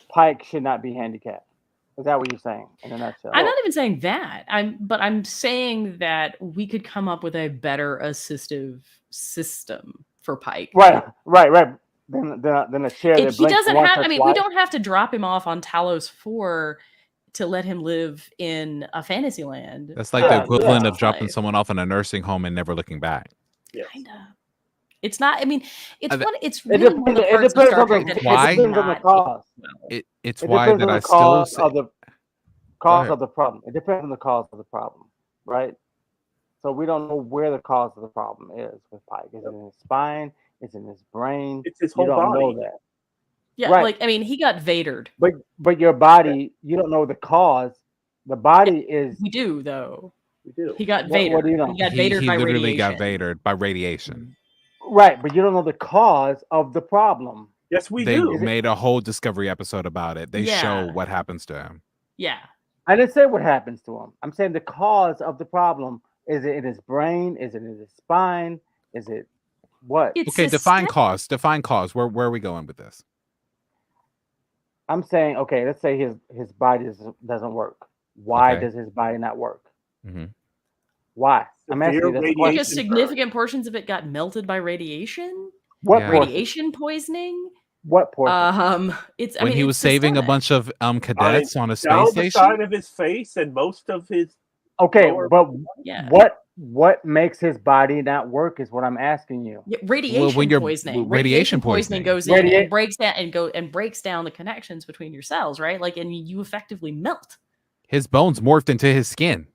Pike should not be handicapped. Is that what you're saying in a nutshell? I'm not even saying that. I'm saying that we could come up with a better assistive system for Pike. Right. Then a chair that he doesn't have. I mean, twice. we don't have to drop him off on Talos 4 to let him live in a fantasy land. That's like the equivalent of dropping someone off in a nursing home and never looking back. Yes. Kind of. It's not. I mean, it's really one of the parts of Star Trek that has depends on the cause. It's why that I still say cause of the problem. It depends on the cause of the problem, right? So we don't know where the cause of the problem is with Pike. Is it in his spine? Is it in his brain? It's his whole body. Know that. Yeah, right. Like, I mean, he got Vadered. But your body, you don't know the cause. The body is. We do though. We do. He got Vadered. What do you know? He got Vadered by radiation. He literally got Vadered by radiation. Right, but you don't know the cause of the problem. Yes, we do. They made a whole Discovery episode about it. They show what happens to him. Yeah. I didn't say what happens to him. I'm saying the cause of the problem. Is it in his brain? Is it in his spine? Is it what? Okay, define cause. Define cause. Where are we going with this? I'm saying, okay, let's say his body doesn't work. Why does his body not work? Mm-hmm. Why? I'm asking you this question. Because significant portions of it got melted by radiation. What radiation poisoning? What portion? It's when he was saving a bunch of cadets on a space station. The side of his face and most of his. Okay, but what makes his body not work is what I'm asking you. Yeah, radiation poisoning. Radiation poisoning goes in and breaks down and breaks down the connections between your cells, right? Like, and you effectively melt. His bones morphed into his skin.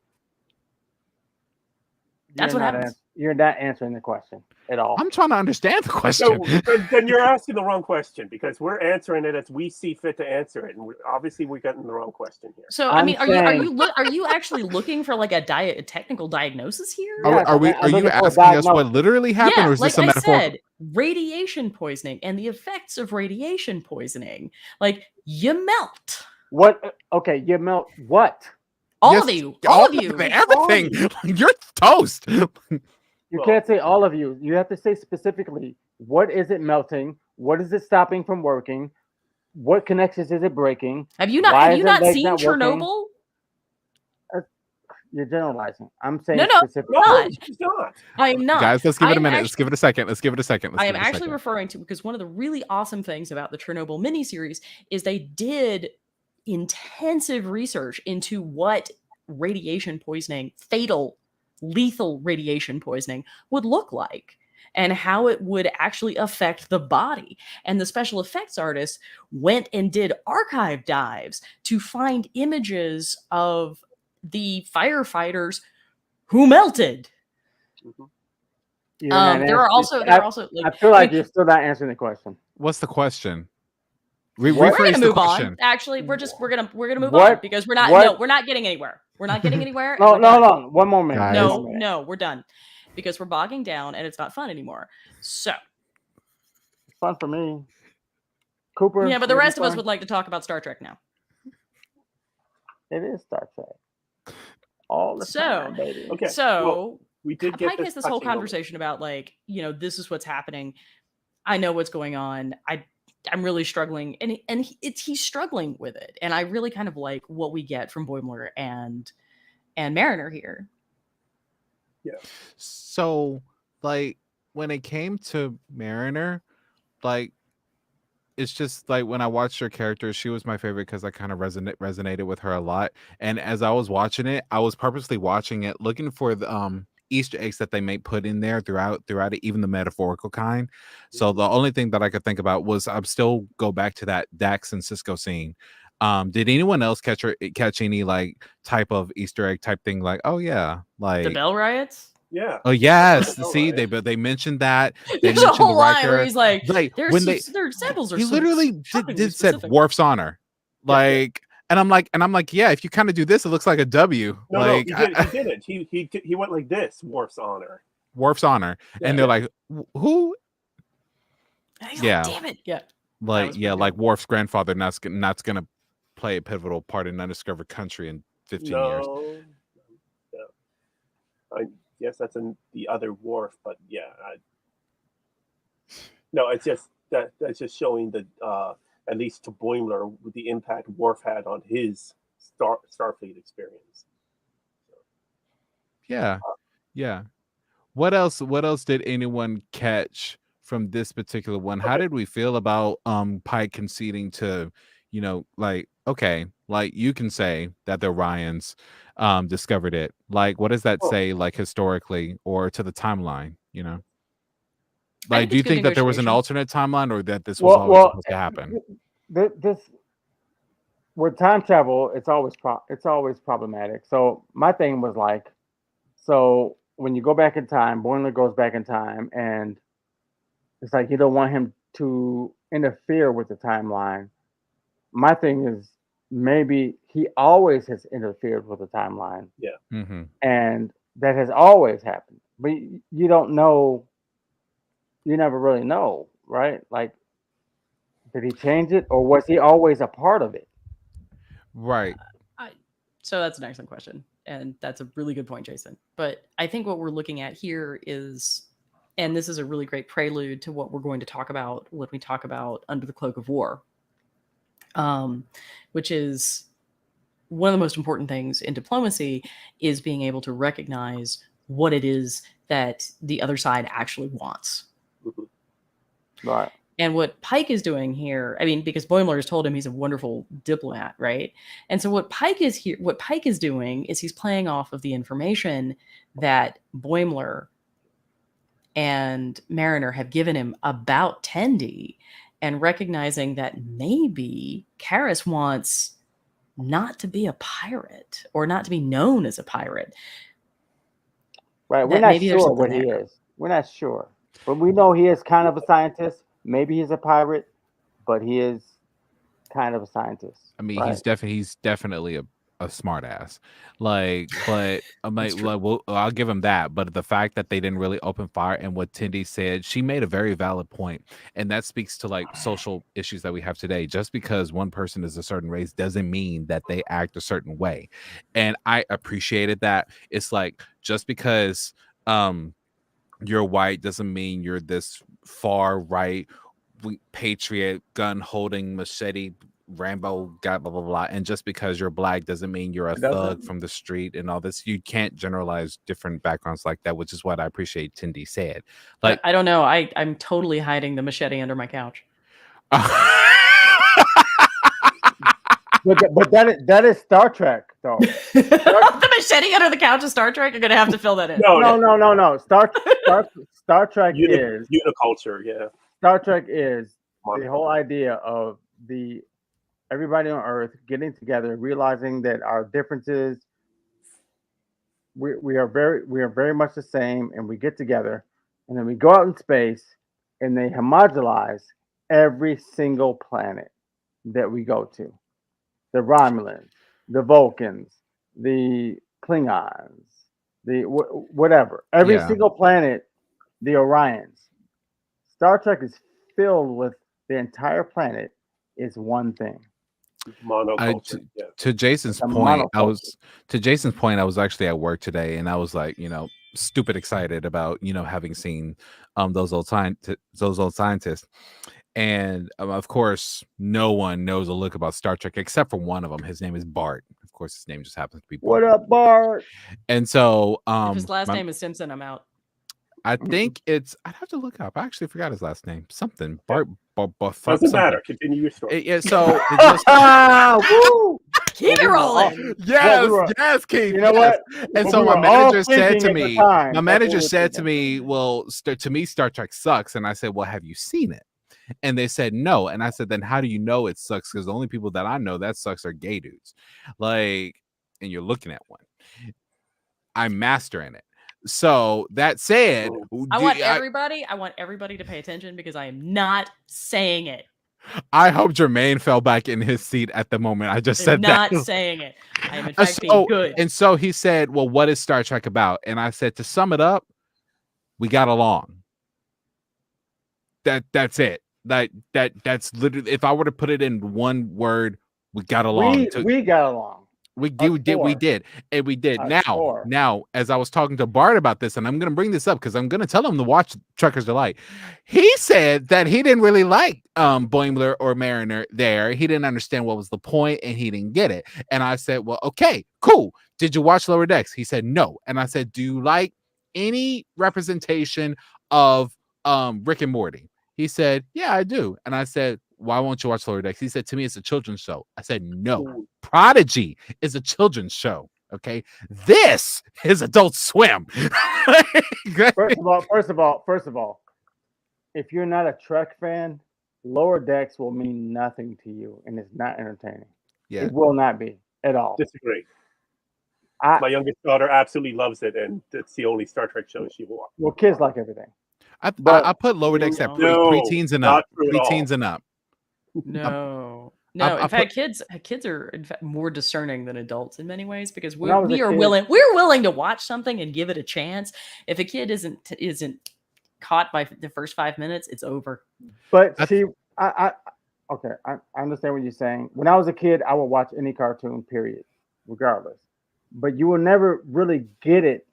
That's what happens. You're not answering the question at all. I'm trying to understand the question. So, then you're asking the wrong question because we're answering it as we see fit to answer it, and we're getting the wrong question here. So I mean, are you actually looking for like a technical diagnosis here? Are you asking us what literally happened, or is this a metaphor? Said, radiation poisoning and the effects of radiation poisoning, like you melt. What? Okay, you melt what? All of you. Everything. You're toast. You can't say all of you. You have to say specifically, what is it melting? What is it stopping from working? What connections is it breaking? Have you not seen Chernobyl? You're generalizing. I'm saying specifically. Not. I am not. Guys, let's give it a minute. Let's give it a second. I am actually referring to, because one of the really awesome things about the Chernobyl miniseries is they did intensive research into what radiation poisoning, lethal radiation poisoning would look like and how it would actually affect the body. And the special effects artists went and did archive dives to find images of the firefighters who melted. There are also like, I feel like you're still not answering the question. What's the question? We're gonna move on. Actually, we're gonna move on because we're not getting anywhere. We're not getting anywhere. No. One more minute. No, we're done because we're bogging down and it's not fun anymore. So it's fun for me. Cooper. Yeah, but the rest of us would like to talk about Star Trek now. It is Star Trek. All the time, baby. Okay. So we did get Pike has this whole conversation about like, this is what's happening. I know what's going on. I'm really struggling, and he's struggling with it, and I really kind of like what we get from Boimler and Mariner here. Yeah. So, like, when it came to Mariner, like, it's just like when I watched her character, she was my favorite because I kind of resonated with her a lot. And as I was watching it, I was purposely watching it, looking for the Easter eggs that they may put in there throughout it, even the metaphorical kind. So the only thing that I could think about was I'm still go back to that Dax and Cisco scene. Did anyone else catch any like type of Easter egg type thing? Like, oh yeah, like The Bell Riots. Yeah. oh yes, Oh, see right. they mentioned that. They There's a mentioned the whole line where Riker. he's like, Like their when they samples are he so literally shockingly did said specific. Worf's honor. Yeah, Like and I'm like, yeah, if you kind of do this, it looks like a W. No, like he didn't. He went like this, Worf's honor. Worf's honor. Yeah. And they're like, who? And he's Yeah. like, damn it. Yeah. Like, yeah, like Worf's grandfather not gonna play a pivotal part in Undiscovered Country in 15 years. I guess that's the other Worf, but yeah. No, it's just that's just showing the at least to Boimler the impact Worf had on his Starfleet experience. Yeah. Yeah. What else did anyone catch from this particular one? How did we feel about Pike conceding to, like, okay, like you can say that the Orions discovered it. Like, what does that say, like historically or to the timeline, Like, do you think that there was an alternate timeline or that this was always supposed to happen? This with time travel, it's always problematic. So my thing was like, so when you go back in time, Boimler goes back in time, and it's like you don't want him to interfere with the timeline. My thing is maybe he always has interfered with the timeline. Yeah. Mm-hmm. And that has always happened. But you don't know. You never really know, right? Like, did he change it, or was he always a part of it? Right. So that's an excellent question. And that's a really good point, Jason. But I think what we're looking at here is, and this is a really great prelude to what we're going to talk about when we talk about Under the Cloak of War, which is one of the most important things in diplomacy is being able to recognize what it is that the other side actually wants. Right. And what Pike is doing here, I mean, because Boimler has told him he's a wonderful diplomat, right? And so what Pike is doing is he's playing off of the information that Boimler and Mariner have given him about Tendi, and recognizing that maybe Karras wants not to be a pirate or not to be known as a pirate. Right. We're not sure what he is. We're not sure. But we know he is kind of a scientist. Maybe he's a pirate, but he is kind of a scientist. I mean, right? he's definitely a smart ass. Like, but I'm like, well, I'll give him that. But the fact that they didn't really open fire, and what Tendi said, she made a very valid point, and that speaks to like social issues that we have today. Just because one person is a certain race doesn't mean that they act a certain way, and I appreciated that. It's like just because you're white doesn't mean you're this far right patriot gun holding machete Rambo guy, blah blah blah. And just because you're black doesn't mean you're a thug from the street and all this. You can't generalize different backgrounds like that, which is what I appreciate Tendi said. Like, I don't know, I'm totally hiding the machete under my couch. But that is Star Trek, though. The machete under the couch of Star Trek. You're gonna have to fill that in. No. Star Trek is uniculture. Yeah. Star Trek is the whole idea of everybody on Earth getting together, realizing that our differences, we are very much the same, and we get together, and then we go out in space, and they homogenize every single planet that we go to. The Romulans, the Vulcans, the Klingons, the whatever. Every single planet, the Orions. Star Trek is filled with the entire planet is one thing. To Jason's point, I was actually at work today, and I was like, stupid excited about having seen those old scientists. And of course, no one knows a look about Star Trek except for one of them. His name is Bart. Of course, his name just happens to be Bart. What up, Bart? And so, if his last name is Simpson, I'm out. I think it's. I'd have to look up. I actually forgot his last name. Something. Bart. Doesn't matter. Continue your story. Yeah. So. Woo! Keep it rolling. Yes, Keith. You know what? And so my manager said to me, "Well, to me, Star Trek sucks." And I said, "Well, have you seen it?" And they said no. And I said, "Then how do you know it sucks? Because the only people that I know that sucks are gay dudes." Like, and you're looking at one. I'm mastering it. So that said, I want everybody to pay attention because I am not saying it. I hope Jermaine fell back in his seat at the moment I just said that. Not saying it. I am in fact being good. And so he said, "Well, what is Star Trek about?" And I said, to sum it up, we got along. That's it. That's literally, if I were to put it in one word, we got along. We got along. We did. Now, as I was talking to Bart about this, and I'm going to bring this up because I'm going to tell him to watch Trucker's Delight. He said that he didn't really like Boimler or Mariner there. He didn't understand what was the point, and he didn't get it. And I said, well, okay, cool. Did you watch Lower Decks? He said no. And I said, do you like any representation of Rick and Morty? He said, yeah, I do. And I said, why won't you watch Lower Decks? He said, to me, it's a children's show. I said, no. Prodigy is a children's show. Okay, this is Adult Swim. First of all, if you're not a Trek fan, Lower Decks will mean nothing to you, and it's not entertaining. Yeah, it will not be at all. Disagree. My youngest daughter absolutely loves it, and it's the only Star Trek show she will watch. Well, kids like everything. I put Lower Decks at preteens and up. Preteens and up. No. In fact, kids are in fact more discerning than adults in many ways because we're willing to watch something and give it a chance. If a kid isn't caught by the first 5 minutes, it's over. But see, I understand what you're saying. When I was a kid, I would watch any cartoon, period, regardless. But you will never really get it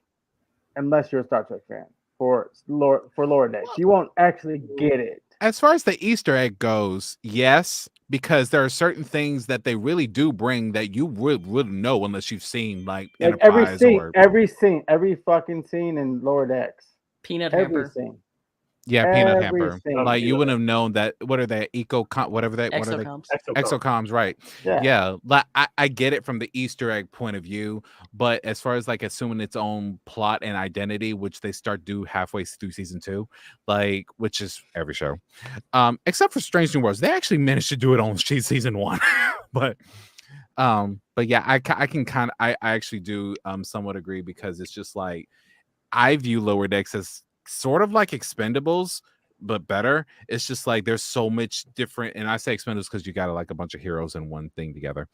unless you're a Star Trek fan for Lower Decks. You won't actually get it. As far as the Easter egg goes, yes, because there are certain things that they really do bring that you wouldn't know unless you've seen like Enterprise every fucking scene in Lower Decks. Peanut hamper. Yeah, peanut hamper. Like you wouldn't have known that. What are they? Exocomms, right? Yeah. Like I get it from the Easter egg point of view, but as far as like assuming its own plot and identity, which they start do halfway through season 2, like which is every show, except for Strange New Worlds, they actually managed to do it on season 1, but yeah, I actually do somewhat agree because it's just like I view Lower Decks as sort of like Expendables, but better. It's just like there's so much different, and I say Expendables because you got like a bunch of heroes in one thing together.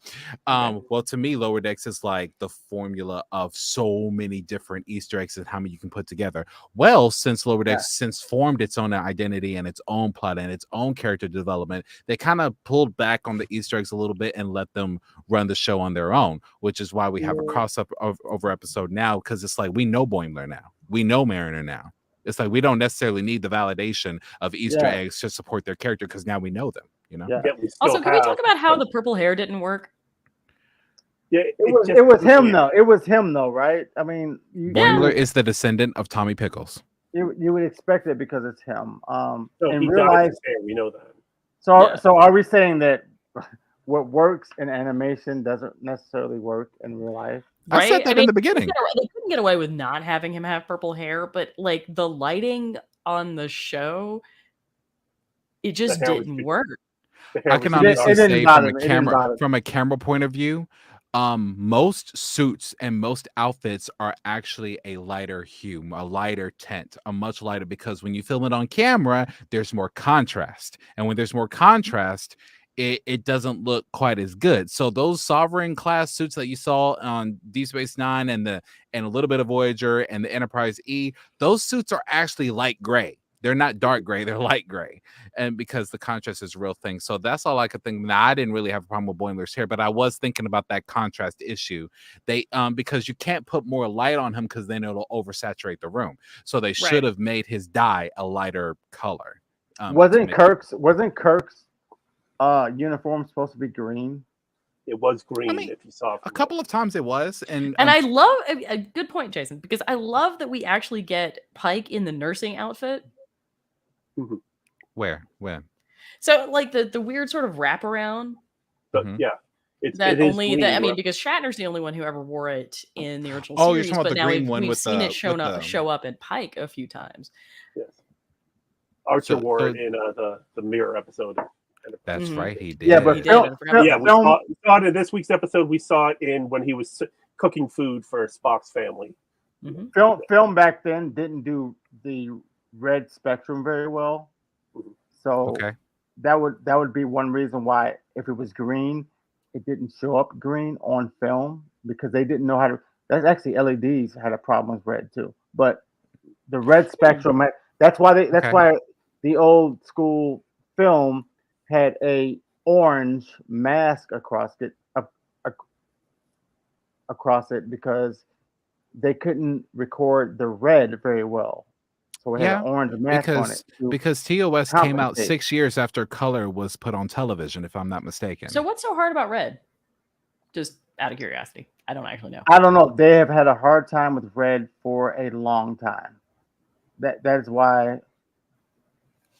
Well, to me, Lower Decks is like the formula of so many different Easter eggs and how many you can put together. Well, since Lower Decks since formed its own identity and its own plot and its own character development, they kind of pulled back on the Easter eggs a little bit and let them run the show on their own, which is why we have a over episode now, because it's like we know Boimler now, we know Mariner now. It's like we don't necessarily need the validation of Easter eggs to support their character because now we know them, you know? Yeah. Also, can we talk about how the purple hair didn't work? Yeah, it was him though. It was him though, right? I mean, Boimler is the descendant of Tommy Pickles. You would expect it because it's him. In real life, we know that. So are we saying that what works in animation doesn't necessarily work in real life? Right? I said that in the beginning. They couldn't get away with not having him have purple hair, but like the lighting on the show, it just didn't work. I can honestly say from a camera point of view, most suits and most outfits are actually a lighter hue, a lighter tint, a much lighter, because when you film it on camera, there's more contrast. And when there's more contrast, it doesn't look quite as good. So those Sovereign class suits that you saw on Deep Space Nine and a little bit of Voyager and the Enterprise E, those suits are actually light gray. They're not dark gray, they're light gray. And because the contrast is a real thing. So that's all I could think. Now, I didn't really have a problem with Boimler's hair, but I was thinking about that contrast issue. They because you can't put more light on him because then it'll oversaturate the room. So they should have made his dye a lighter color. Wasn't Kirk's uniform supposed to be green? it was green. I mean, if you saw a couple of times it was, and I love a good point, Jason, because I love that we actually get Pike in the nursing outfit. Where when? So like the weird sort of wraparound. But yeah, that only that I mean, because Shatner's the only one who ever wore it in the original series. You're talking about but the now green one we've with seen the, it show up in Pike a few times. Yes, Archer wore it in the Mirror episode. That's right, he did. Yeah, but we saw it in this week's episode. We saw it in when he was cooking food for Spock's family. Film back then didn't do the red spectrum very well, so that would be one reason why if it was green, it didn't show up green on film because they didn't know how to. That's actually LEDs had a problem with red too, but the red spectrum. That's why the old school film had a orange mask across it because they couldn't record the red very well. So we had an orange mask on it. Because TOS came out 6 years after color was put on television, if I'm not mistaken. So what's so hard about red? Just out of curiosity. I don't actually know. I don't know. They have had a hard time with red for a long time. That is why,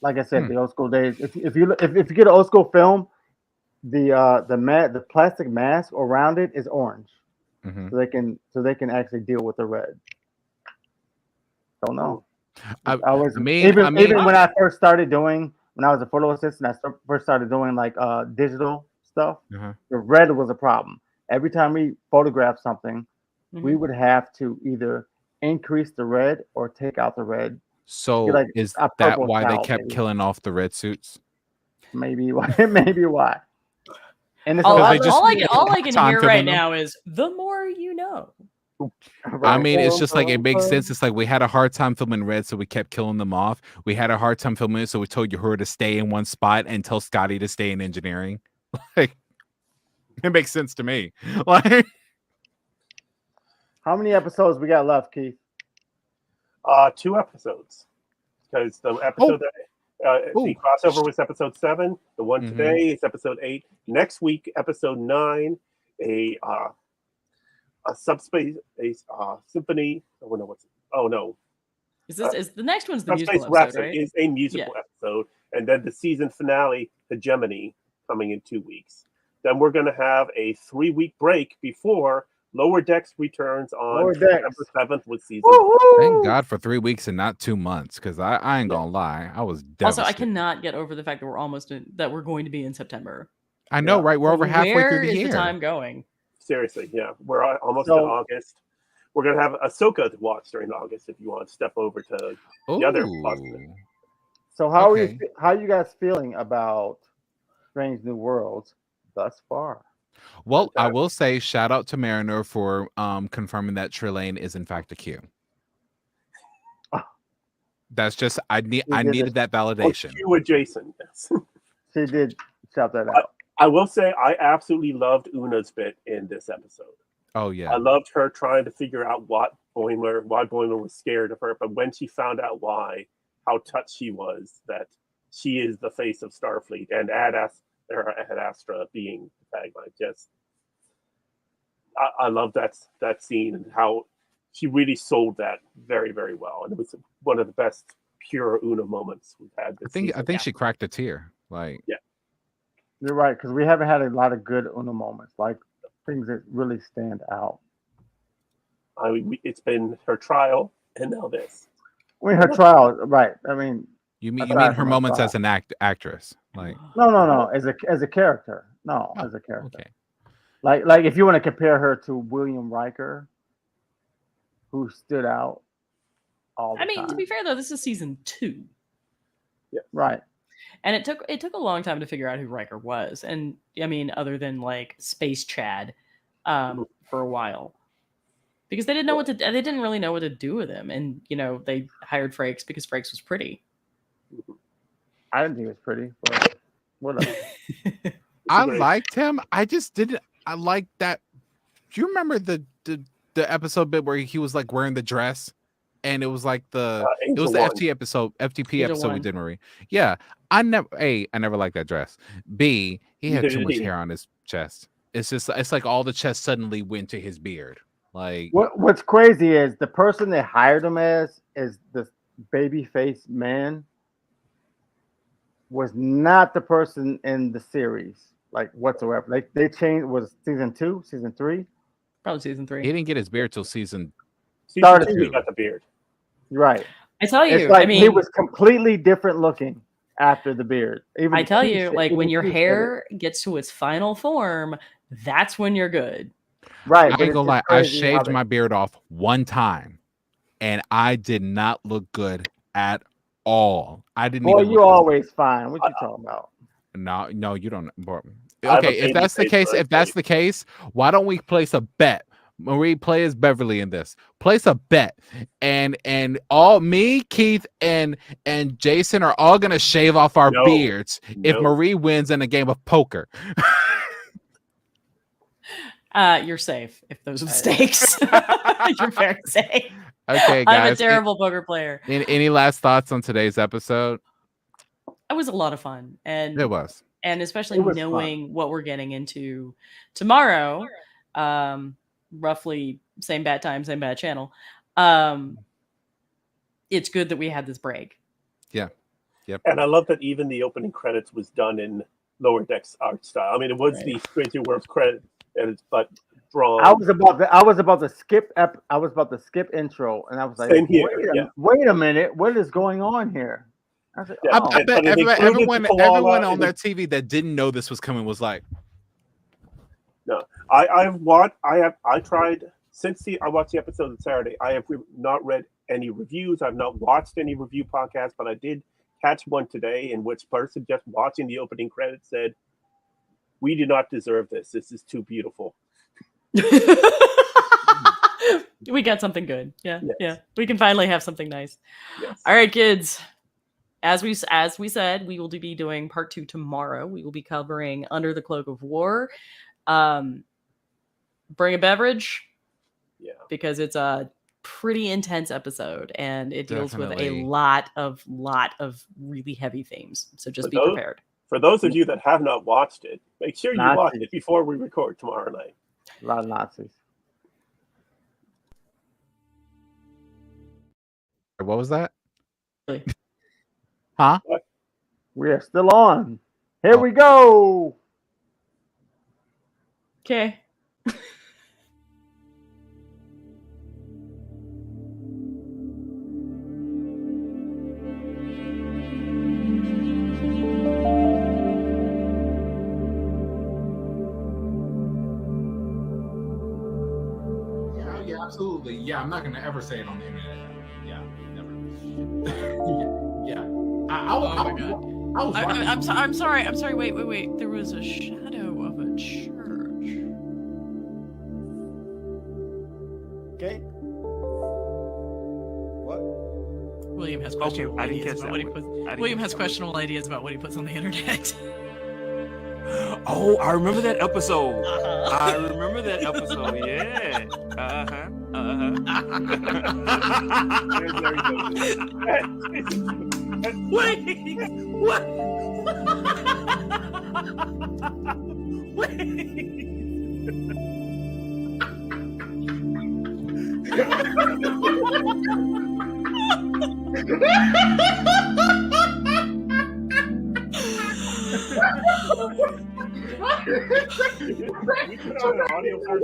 like I said, the old school days. If you get an old school film, the plastic mask around it is orange, so they can actually deal with the red. Don't know. Even when I first started doing, when I was a photo assistant, I first started doing like digital stuff. The red was a problem. Every time we photographed something, we would have to either increase the red or take out the red. So is that why they kept killing off the red suits? Maybe why. Maybe why. And all I can hear right now is the more you know. I mean, it's just like it makes sense. It's like we had a hard time filming red, so we kept killing them off. We had a hard time filming it, so we told Uhura to stay in one spot and tell Scotty to stay in engineering. Like, it makes sense to me. Like, how many episodes we got left, Keith? 2 episodes, because the episode the crossover was episode 7. The one today is episode 8. Next week, episode 9, a subspace, symphony. Oh no, Is the next one's the Subspace musical episode, right? Is a musical episode, and then the season finale, Hegemony, coming in 2 weeks. Then we're going to have a 3-week break before Lower Decks returns on September 7th with season. Thank God for 3 weeks and not 2 months, because I ain't gonna lie, I was devastated. Also, I cannot get over the fact that we're going to be in September. I know, right? We're over halfway through the year. Where is the time going? Seriously, yeah, we're almost in August. We're gonna have Ahsoka to watch during August if you want to step over to the other podcast. So how are you guys feeling about Strange New Worlds thus far? Well, I will say shout out to Mariner for confirming that Trelane is in fact a Q. That's just I needed that validation. Q adjacent. Yes. She did shout that out. I will say I absolutely loved Una's bit in this episode. Oh yeah. I loved her trying to figure out why Boimler was scared of her, but when she found out why, how touched she was that she is the face of Starfleet and Ad Astra being the tagline. Just I love that scene and how she really sold that very, very well. And it was one of the best pure Una moments we've had this season. I think she cracked a tear. Like, yeah. You're right, because we haven't had a lot of good Una moments, like things that really stand out. I mean, it's been her trial and now this. I mean, her trial, right? I mean, you mean her moments as an actress, like no, as a character, as a character. Okay. Like if you want to compare her to William Riker, who stood out all the time. To be fair though, this is season 2. Yeah, right. And it took a long time to figure out who Riker was, and I mean, other than like Space Chad, for a while, because they didn't really know what to do with him, and they hired Frakes because Frakes was pretty. I didn't think he was pretty, but whatever. I liked him. I just didn't. I like that. Do you remember the episode bit where he was like wearing the dress? And it was like the FTP episode we did, Marie. Yeah, I never liked that dress. B, he had too much hair on his chest. it's like all the chest suddenly went to his beard. Like what's crazy is the person they hired him as is the baby face man was not the person in the series, like whatsoever. Like they changed. Was season 2, season 3? Probably season 3. he didn't get his beard till season Started 2, he to. got the beard. Right. I tell you, It's like I mean, he was completely different looking after the beard. Even I tell Keith you, said- like even when your Keith said hair gets to its final form, that's when you're good. it. Right. I but ain't gonna lie, it's I crazy how shaved they- my beard off one time and I did not look good at all. I didn't Boy, even you look always fine. What you talking about? no, you don't. I have a Okay, if baby that's the face, case, but I if that's the case, why don't we place a bet? Marie, play as Beverly in this. Place a bet, and all me, Keith, and Jason are all gonna shave off our No. beards if No. Marie wins in a game of poker. You're safe if those are the stakes. You're very safe. Okay, guys. I'm a terrible poker player. Any last thoughts on today's episode? It was a lot of fun, and It was. and especially It was knowing what we're getting into tomorrow. Roughly same bat time, same bat channel. It's good that we had this break. Yeah. Yep. And I love that even the opening credits was done in Lower Decks art style. I mean, it was Right. the Stranger Worlds credit, but drawn. I was about to skip intro, and I was like, Same here, wait a minute, what is going on here? I was like, Yeah. oh. I bet and it included the everyone koala on and their TV that didn't know this was coming was like, I tried since I watched the episode on Saturday. I have not read any reviews. I've not watched any review podcasts, but I did catch one today in which person just watching the opening credits said, "We do not deserve this. This is too beautiful." We got something good. Yeah, Yes. yeah. We can finally have something nice. Yes. All right, kids. As we said, we will be doing part 2 tomorrow. We will be covering Under the Cloak of War. Bring a beverage. Yeah. Because it's a pretty intense episode and it deals with Definitely. a lot of really heavy themes. So just be those- prepared. For those of you that have not watched it, make sure you Nazis. watch it before we record tomorrow night. A lot of Nazis. what was that? Really. Huh? We are still on. Here Oh. we go. Okay. Yeah, absolutely. Yeah, I'm not gonna ever say it on the internet. Yeah, never. yeah. I was I'm sorry. Wait. There was a shadow of a church. Okay. What? William has Okay, questionable I didn't ideas catch about that what he one. puts. I didn't William catch has that one. questionable ideas about what he puts on the internet. Oh, I remember that episode. Uh-huh. I remember that episode. Yeah. Wait. What? We put on an audio version.